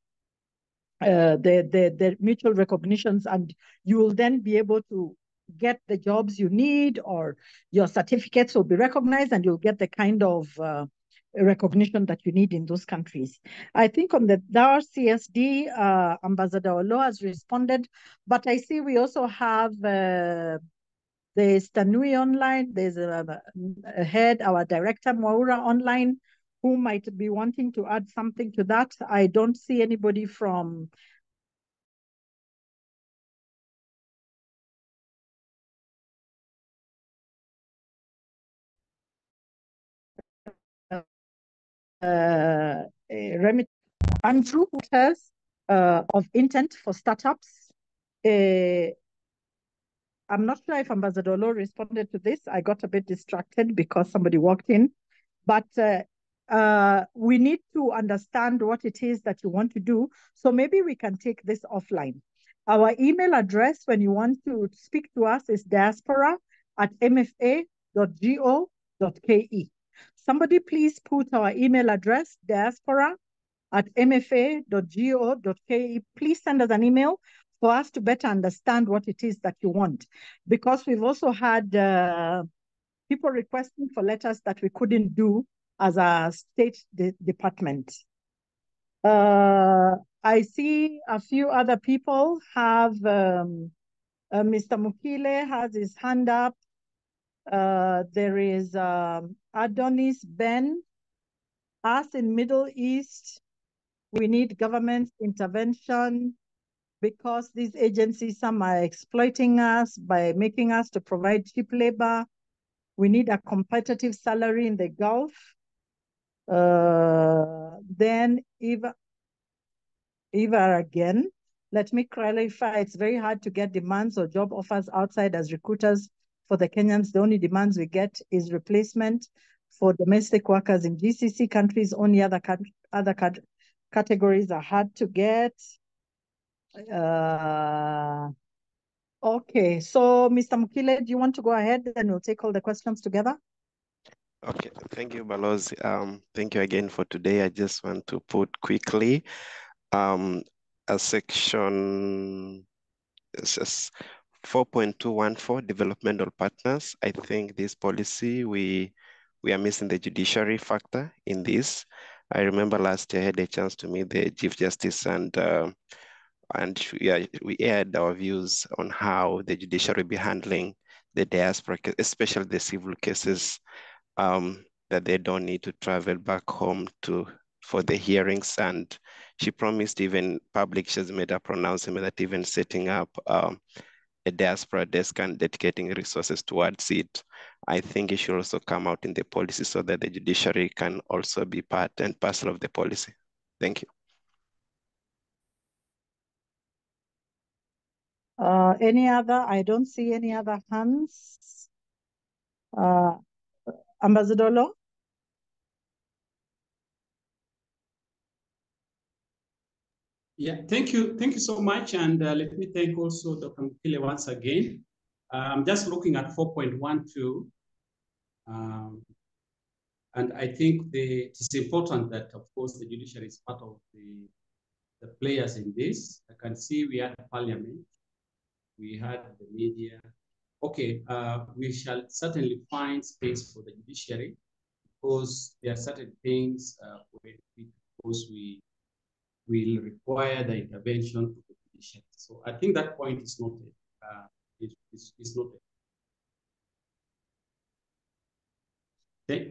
B: mutual recognitions, and you will then be able to get the jobs you need, or your certificates will be recognized, and you'll get the kind of recognition that you need in those countries. I think on the DAR CSD, Ambassador Olo has responded, but I see we also have the Stanui online. There's a head, our director Mwaura online, who might be wanting to add something to that. I don't see anybody from remit Andrew has of intent for startups. I'm not sure if Ambassador Lo responded to this. I got a bit distracted because somebody walked in, but we need to understand what it is that you want to do. So maybe we can take this offline. Our email address when you want to speak to us is diaspora@mfa.go.ke. Somebody please put our email address, diaspora@mfa.go.ke. Please send us an email for us to better understand what it is that you want. Because we've also had people requesting for letters that we couldn't do as a state department. I see a few other people have, Mr. Mukile has his hand up. There is Adonis Ben. Us in Middle East, we need government intervention because these agencies, some are exploiting us by making us to provide cheap labor. We need a competitive salary in the Gulf. Then Eva again, let me clarify, it's very hard to get demands or job offers outside as recruiters. For the Kenyans, the only demands we get is replacement for domestic workers in GCC countries. Only other categories are hard to get. Okay, so Mr. Mukile, do you want to go ahead and we'll take all the questions together?
F: Okay, thank you, Balozi. Thank you again for today. I just want to put quickly a section 4.214 developmental partners. I think this policy, we are missing the judiciary factor in this. I remember last year I had a chance to meet the Chief Justice, and we aired our views on how the judiciary will be handling the diaspora, especially the civil cases, that they don't need to travel back home for the hearings. And she promised, even public, she's made a pronouncement that even setting up a diaspora desk and dedicating resources towards it, I think it should also come out in the policy so that the judiciary can also be part and parcel of the policy. Thank you.
B: Any other? I don't see any other hands. Ambassador Lo?
D: Yeah, thank you so much. And let me thank also Dr. Mukile once again. I'm just looking at 4.12. And I think it is important that, of course, the judiciary is part of the players in this. I can see we had parliament, we had the media. Okay, we shall certainly find space for the judiciary because there are certain things because we will require the intervention of the judiciary. So I think that point is noted. Is noted.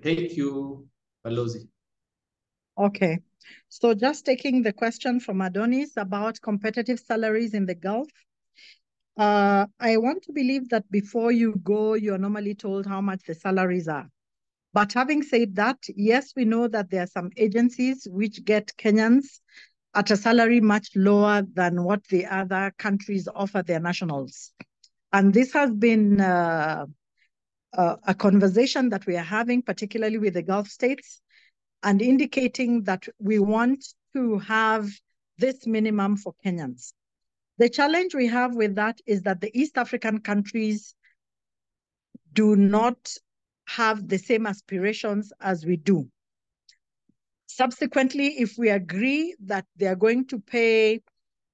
D: Thank you, Balozi.
B: Okay, so just taking the question from Adonis about competitive salaries in the Gulf. I want to believe that before you go, you're normally told how much the salaries are. But having said that, yes, we know that there are some agencies which get Kenyans at a salary much lower than what the other countries offer their nationals. And this has been a conversation that we are having, particularly with the Gulf states, and indicating that we want to have this minimum for Kenyans. The challenge we have with that is that the East African countries do not have the same aspirations as we do. Subsequently, if we agree that they are going to pay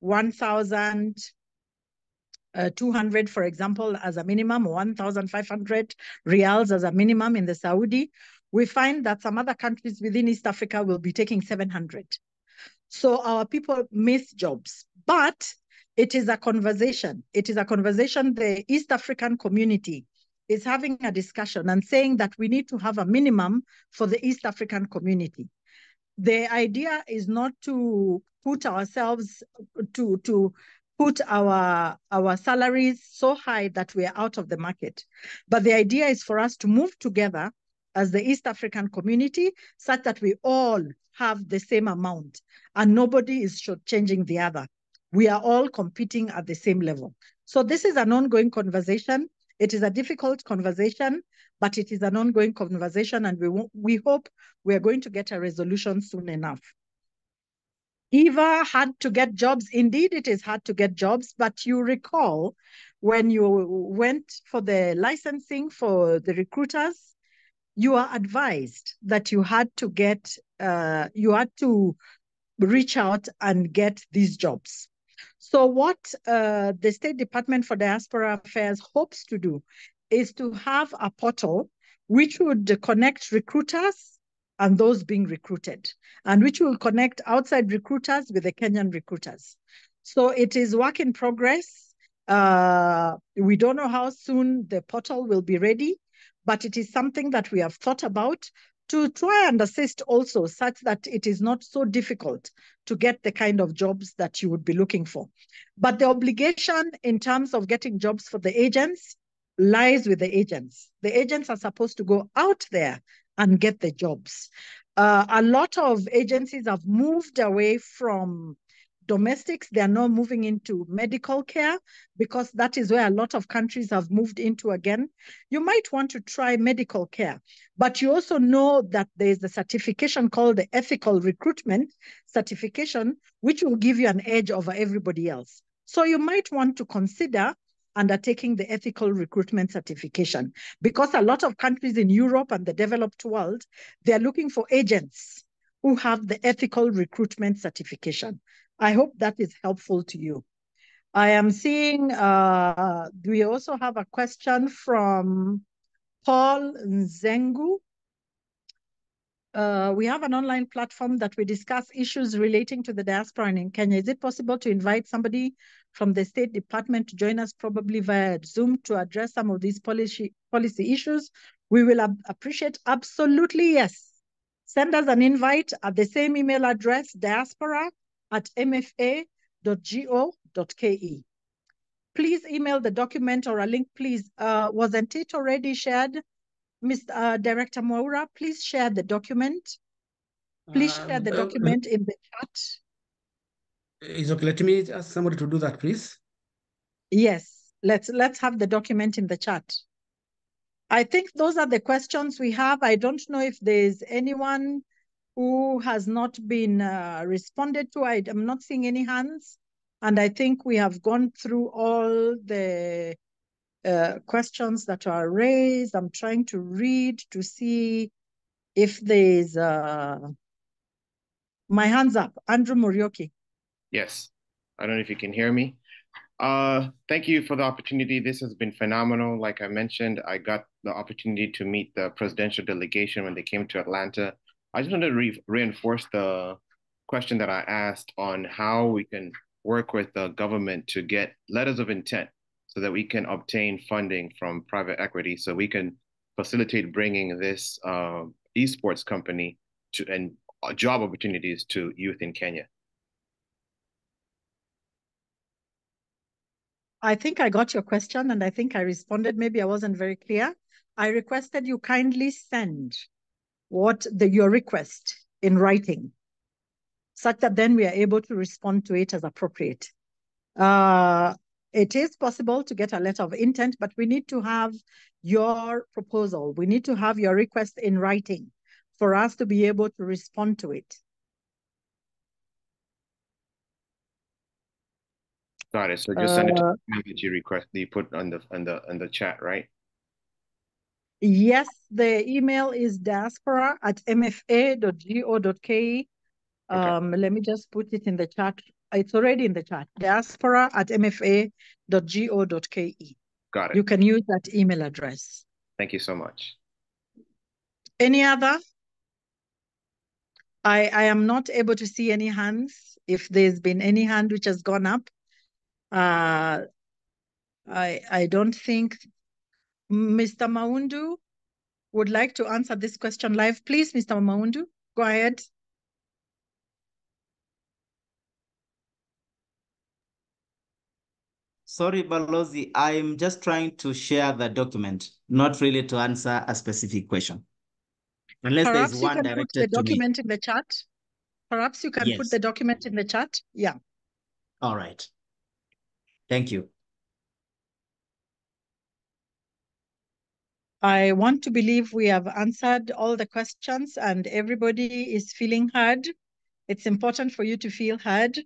B: 1,200, for example, as a minimum, or 1,500 reals as a minimum in the Saudi, we find that some other countries within East Africa will be taking 700. So our people miss jobs, but it is a conversation. It is a conversation the East African community is having a discussion and saying that we need to have a minimum for the East African community. The idea is not to put ourselves, to put our salaries so high that we are out of the market. But the idea is for us to move together as the East African community such that we all have the same amount and nobody is shortchanging the other. We are all competing at the same level. So this is an ongoing conversation. It is a difficult conversation, but it is an ongoing conversation, and we hope we are going to get a resolution soon enough. Eva had to get jobs. Indeed, it is hard to get jobs, but you recall when you went for the licensing for the recruiters, you are advised that you had to reach out and get these jobs. So what the State Department for Diaspora Affairs hopes to do is to have a portal which would connect recruiters and those being recruited, and which will connect outside recruiters with the Kenyan recruiters. So it is work in progress. We don't know how soon the portal will be ready, but it is something that we have thought about to try and assist also such that it is not so difficult to get the kind of jobs that you would be looking for. But the obligation in terms of getting jobs for the agents lies with the agents. The agents are supposed to go out there and get the jobs. A lot of agencies have moved away from domestics. They are now moving into medical care because that is where a lot of countries have moved into again. You might want to try medical care, but you also know that there is a certification called the ethical recruitment certification, which will give you an edge over everybody else. So you might want to consider undertaking the ethical recruitment certification, because a lot of countries in Europe and the developed world, they're looking for agents who have the ethical recruitment certification. I hope that is helpful to you. I am seeing, we also have a question from Paul Nzengu. We have an online platform that we discuss issues relating to the diaspora in Kenya. Is it possible to invite somebody from the State Department to join us, probably via Zoom, to address some of these policy issues? We will appreciate, absolutely, yes. Send us an invite at the same email address, diaspora@mfa.go.ke. Please email the document or a link, please. Wasn't it already shared? Mr. Director Mwaura, please share the document. Please share the document in the chat.
A: Is okay. Let me ask somebody to do that, please.
B: Yes, let's have the document in the chat. I think those are the questions we have. I don't know if there's anyone who has not been responded to. I'm not seeing any hands. And I think we have gone through all the questions that are raised. I'm trying to read to see if there's my hand's up. Andrew Murioki.
G: Yes, I don't know if you can hear me. Thank you for the opportunity. This has been phenomenal. Like I mentioned, I got the opportunity to meet the presidential delegation when they came to Atlanta. I just wanted to reinforce the question that I asked on how we can work with the government to get letters of intent so that we can obtain funding from private equity, so we can facilitate bringing this esports company to and job opportunities to youth in Kenya.
B: I think I got your question and I think I responded. Maybe I wasn't very clear. I requested you kindly send your request in writing, such that then we are able to respond to it as appropriate. It is possible to get a letter of intent, but we need to have your proposal. We need to have your request in writing for us to be able to respond to it.
G: Got it. So just send it to the email that you put on the chat, right?
B: Yes, the email is diaspora@mfa.go.ke.
G: Okay.
B: Let me just put it in the chat. It's already in the chat. diaspora@mfa.go.ke.
G: Got it.
B: You can use that email address.
G: Thank you so much.
B: Any other? I am not able to see any hands. If there's been any hand which has gone up, I don't think Mr. Maundu would like to answer this question live. Please, Mr. Maundu, go ahead.
C: Sorry, Balozi, I'm just trying to share the document, not really to answer a specific question. Unless there's
B: Perhaps you
C: one
B: can put the
C: directed to me.
B: document in the chat. Perhaps you can put the document in the chat. Yeah.
C: All right. Thank you.
B: I want to believe we have answered all the questions and everybody is feeling heard. It's important for you to feel heard.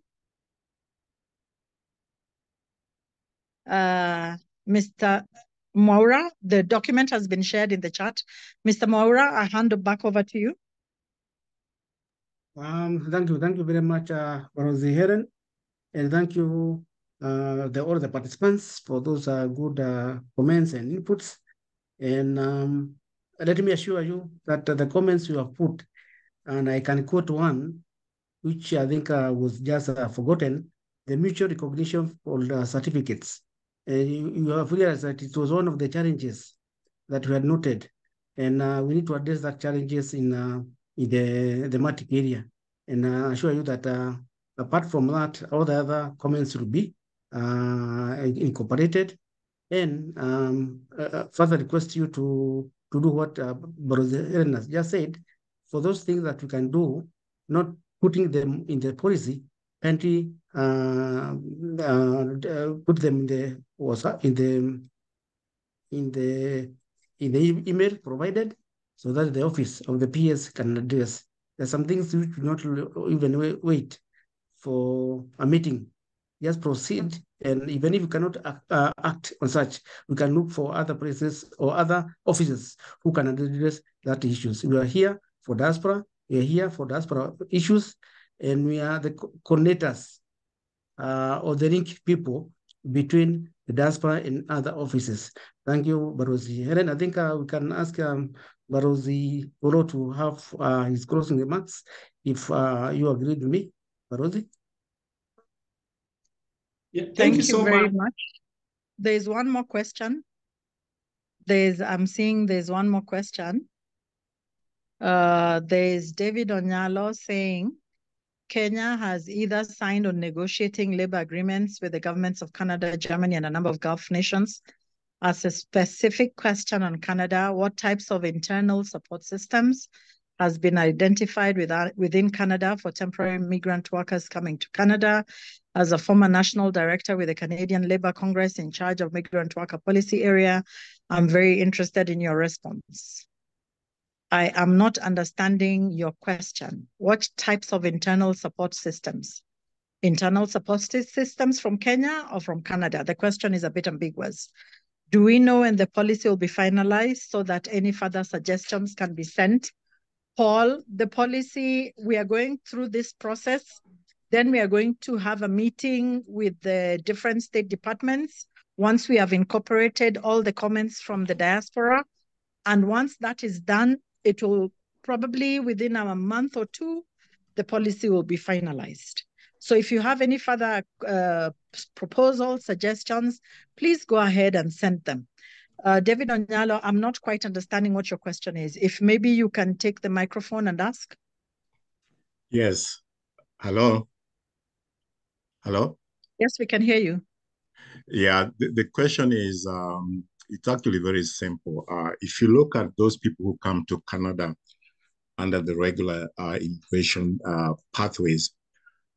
B: Mr. Maura, the document has been shared in the chat. Mr. Maura, I hand it back over to you.
A: Thank you very much, Barozi Helen, and thank you all the participants for those good comments and inputs. And let me assure you that the comments you have put, and I can quote one, which I think was just forgotten, the mutual recognition for the certificates. You have realized that it was one of the challenges that we had noted, and we need to address that challenges in the thematic area. And I assure you that apart from that, all the other comments will be incorporated. And further request you to do what Barozi has just said. For those things that we can do, not putting them in the policy, put them in the email provided, so that the office of the PS can address. There's some things which do not even wait for a meeting. Just proceed, and even if you cannot act on such, we can look for other places or other offices who can address that issues. We are here for diaspora. We are here for diaspora issues, and we are the coordinators or the link people between the diaspora and other offices. Thank you, Barozi. Helen, I think we can ask Barozi Oro to have his closing remarks, if you agree with me, Barozi.
D: Yeah,
B: thank you so very much. There's one more question. I'm seeing there's one more question. There's David Onyalo saying, Kenya has either signed or negotiating labor agreements with the governments of Canada, Germany, and a number of Gulf nations. As a specific question on Canada, what types of internal support systems has been identified within Canada for temporary migrant workers coming to Canada? As a former national director with the Canadian Labour Congress in charge of migrant worker policy area, I'm very interested in your response. I am not understanding your question. What types of internal support systems? Internal support systems from Kenya or from Canada? The question is a bit ambiguous. Do we know when the policy will be finalized so that any further suggestions can be sent? Paul, the policy, we are going through this process. Then we are going to have a meeting with the different state departments once we have incorporated all the comments from the diaspora. And once that is done, it will probably within a month or two, the policy will be finalized. So if you have any further proposals, suggestions, please go ahead and send them. David Onyalo, I'm not quite understanding what your question is. If maybe you can take the microphone and ask.
H: Yes. Hello? Hello?
B: Yes, we can hear you.
H: Yeah, the question is, it's actually very simple. If you look at those people who come to Canada under the regular immigration pathways,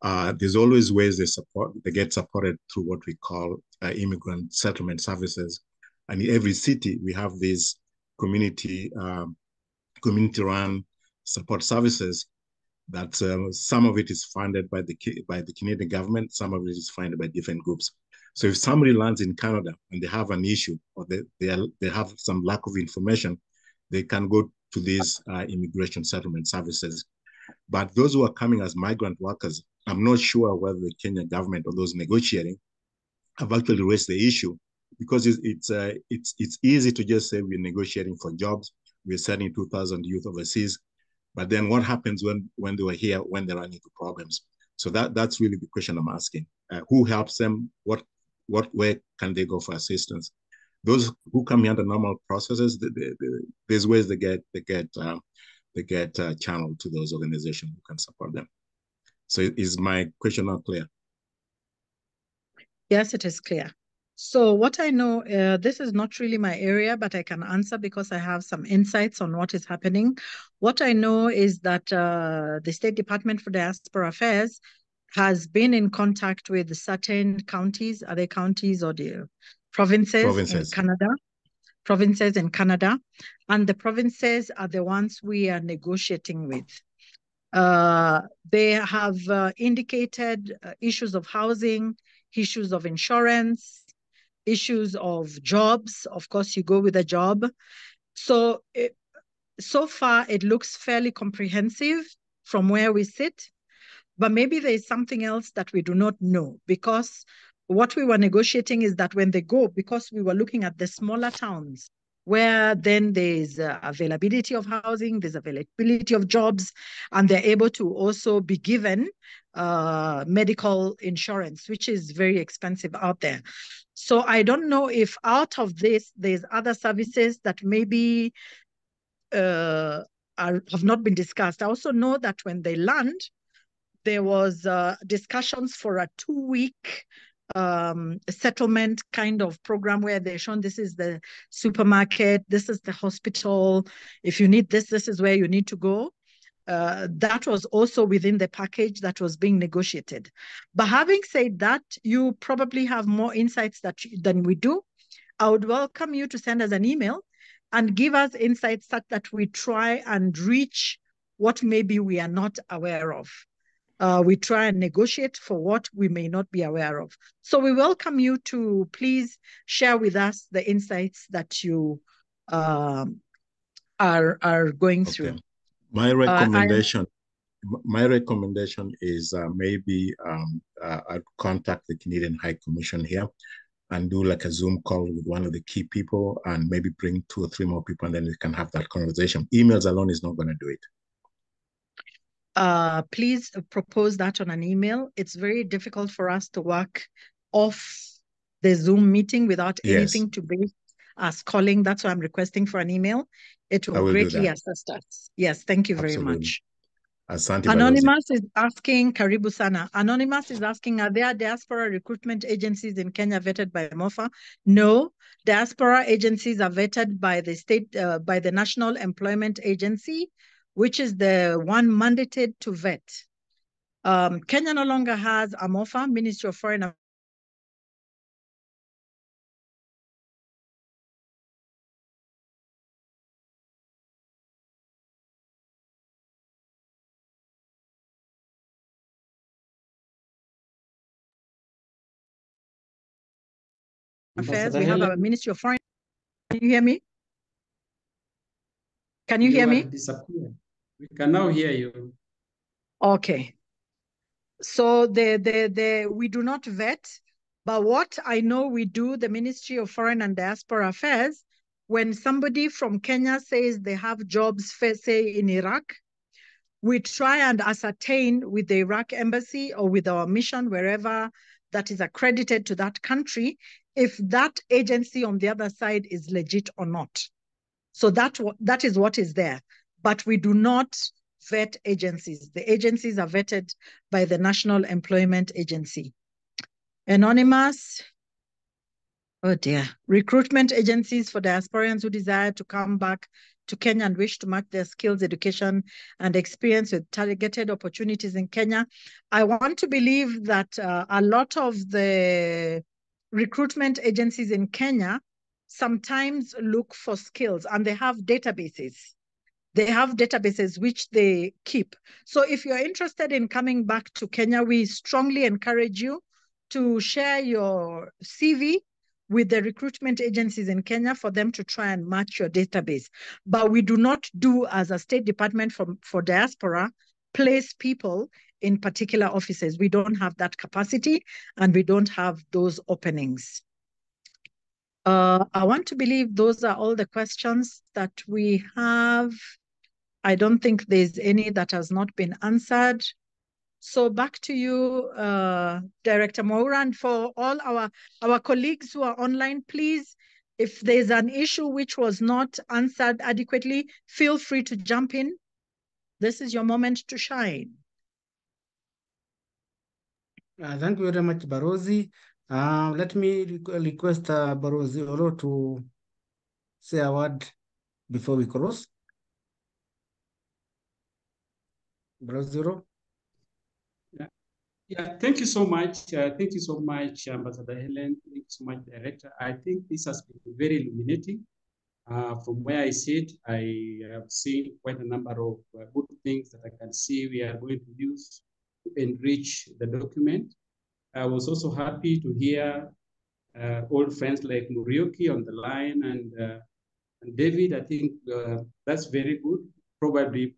H: there's always ways they get supported through what we call immigrant settlement services. And in every city, we have these community-run support services. that some of it is funded by the Canadian government, some of it is funded by different groups. So if somebody lands in Canada and they have an issue or they have some lack of information, they can go to these immigration settlement services. But those who are coming as migrant workers, I'm not sure whether the Kenyan government or those negotiating have actually raised the issue, because it's easy to just say we're negotiating for jobs, we're sending 2,000 youth overseas, but then what happens when they were here, when they run into problems? So that's really the question I'm asking. Who helps them? Where can they go for assistance? Those who come here under normal processes, there's ways they get channeled to those organizations who can support them. So is my question not clear?
B: Yes, it is clear. So what I know, this is not really my area, but I can answer because I have some insights on what is happening. What I know is that the State Department for Diaspora Affairs has been in contact with certain counties, are they counties or the provinces in Canada? Provinces in Canada. And the provinces are the ones we are negotiating with. They have indicated issues of housing, issues of insurance, issues of jobs. Of course, you go with a job. So, so far, it looks fairly comprehensive from where we sit. But maybe there is something else that we do not know, because what we were negotiating is that when they go, because we were looking at the smaller towns, where then there's availability of housing, there's availability of jobs, and they're able to also be given medical insurance, which is very expensive out there. So I don't know if out of this, there's other services that maybe have not been discussed. I also know that when they land, there was discussions for a 2-week settlement kind of program where they're shown this is the supermarket, this is the hospital. If you need this, this is where you need to go. That was also within the package that was being negotiated. But having said that, you probably have more insights than we do. I would welcome you to send us an email and give us insights such that we try and reach what maybe we are not aware of. We try and negotiate for what we may not be aware of. So we welcome you to please share with us the insights that you are going through.
H: My recommendation is maybe I'd contact the Canadian High Commission here and do like a Zoom call with one of the key people and maybe bring 2 or 3 more people, and then we can have that conversation. Emails alone is not going to do it.
B: Please propose that on an email. It's very difficult for us to work off the Zoom meeting without anything to base us calling. That's why I'm requesting for an email. It will greatly assist us. Yes, thank you very much. Anonymous is asking, Karibu Sana. Anonymous is asking, are there diaspora recruitment agencies in Kenya vetted by MOFA? No, diaspora agencies are vetted by the state, by the National Employment Agency, which is the one mandated to vet. Kenya no longer has a MOFA, Ministry of Foreign Affairs. We have a Ministry of Foreign. Can you hear me? Can you hear me?
D: We can now hear you.
B: Okay. So we do not vet, but what I know we do, the Ministry of Foreign and Diaspora Affairs, when somebody from Kenya says they have jobs, say in Iraq, we try and ascertain with the Iraq embassy or with our mission, wherever that is accredited to that country, if that agency on the other side is legit or not. So that is what is there. But we do not vet agencies. The agencies are vetted by the National Employment Agency. Anonymous. Oh dear. Recruitment agencies for diasporans who desire to come back to Kenya and wish to match their skills, education, and experience with targeted opportunities in Kenya. I want to believe that a lot of the recruitment agencies in Kenya sometimes look for skills, and they have databases They have databases which they keep. So if you're interested in coming back to Kenya, we strongly encourage you to share your CV with the recruitment agencies in Kenya for them to try and match your database. But we do not do, as a State Department for diaspora, place people in particular offices. We don't have that capacity and we don't have those openings. I want to believe those are all the questions that we have. I don't think there's any that has not been answered. So back to you, Director Moura, and for all our colleagues who are online, please, if there's an issue which was not answered adequately, feel free to jump in. This is your moment to shine.
A: Thank you very much, Barozi. Let me request Barozi Olo to say a word before we close. Barozi Olo.
D: Yeah, thank you so much. Thank you so much, Ambassador Helen. Thank you so much, Director. I think this has been very illuminating. From where I sit, I have seen quite a number of good things that I can see we are going to use to enrich the document. I was also happy to hear old friends like Murioki on the line and David. I think that's very good. Probably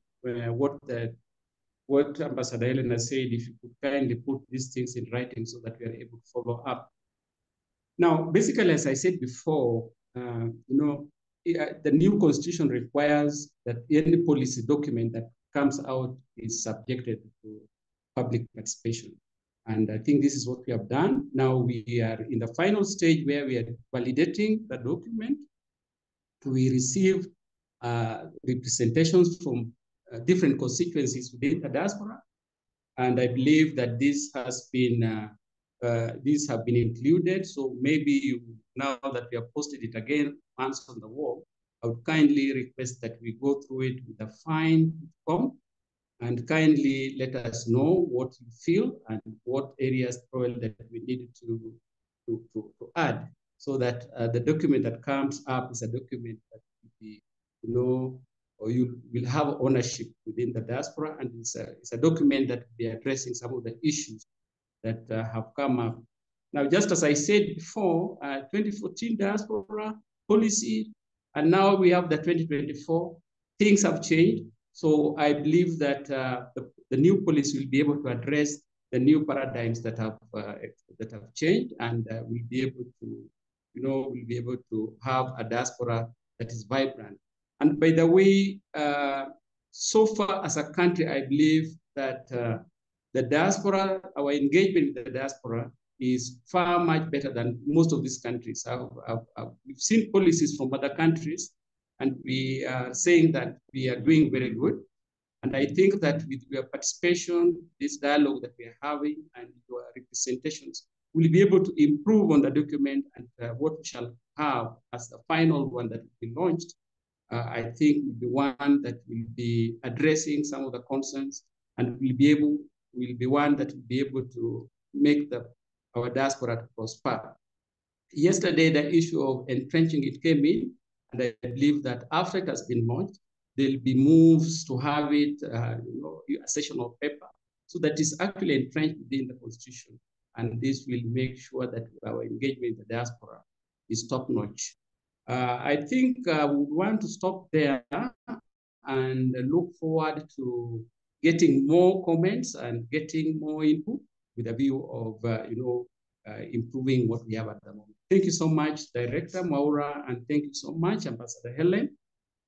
D: what Ambassador Elena said, if you could kindly put these things in writing so that we are able to follow up. Now, basically, as I said before, the new constitution requires that any policy document that comes out is subjected to public participation. And I think this is what we have done. Now we are in the final stage where we are validating the document. We receive representations from different constituencies within the diaspora. And I believe that this has been, these have been included. So maybe now that we have posted it again once on the wall, I would kindly request that we go through it with a fine comb and kindly let us know what you feel and what areas probably that we need to add so that the document that comes up is a document that will be, or you will have ownership within the diaspora, and it's a document that will be addressing some of the issues that have come up. Now, just as I said before, 2014 diaspora policy, and now we have the 2024, things have changed. So I believe that the new policy will be able to address the new paradigms that have changed, and we'll be able to, we'll be able to have a diaspora that is vibrant. And by the way, so far as a country, I believe that the diaspora, our engagement with the diaspora is far much better than most of these countries. We've seen policies from other countries, and we are saying that we are doing very good. And I think that with your participation, this dialogue that we are having, and your representations, we'll be able to improve on the document, and what we shall have as the final one that will be launched, I think will be one that will be addressing some of the concerns, and will be one that will be able to make our diaspora to prosper. Yesterday, the issue of entrenching it came in, and I believe that after it has been launched, there'll be moves to have it, a session of paper, so that is actually entrenched within the constitution. And this will make sure that our engagement in the diaspora is top-notch. I think we want to stop there and look forward to getting more comments and getting more input with a view of, improving what we have at the moment. Thank you so much, Director Moura, and thank you so much, Ambassador Helen.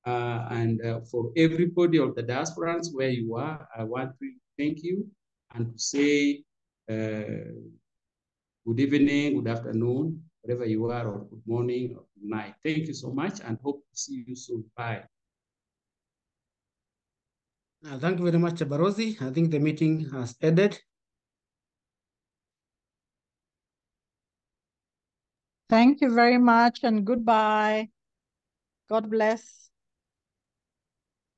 D: And for everybody of the diasporans where you are, I want to thank you and to say good evening, good afternoon, wherever you are, or good morning or good night. Thank you so much, and hope to see you soon. Bye.
A: Thank you very much, Barozi. I think the meeting has ended.
B: Thank you very much, and goodbye. God bless.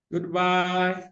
D: Goodbye.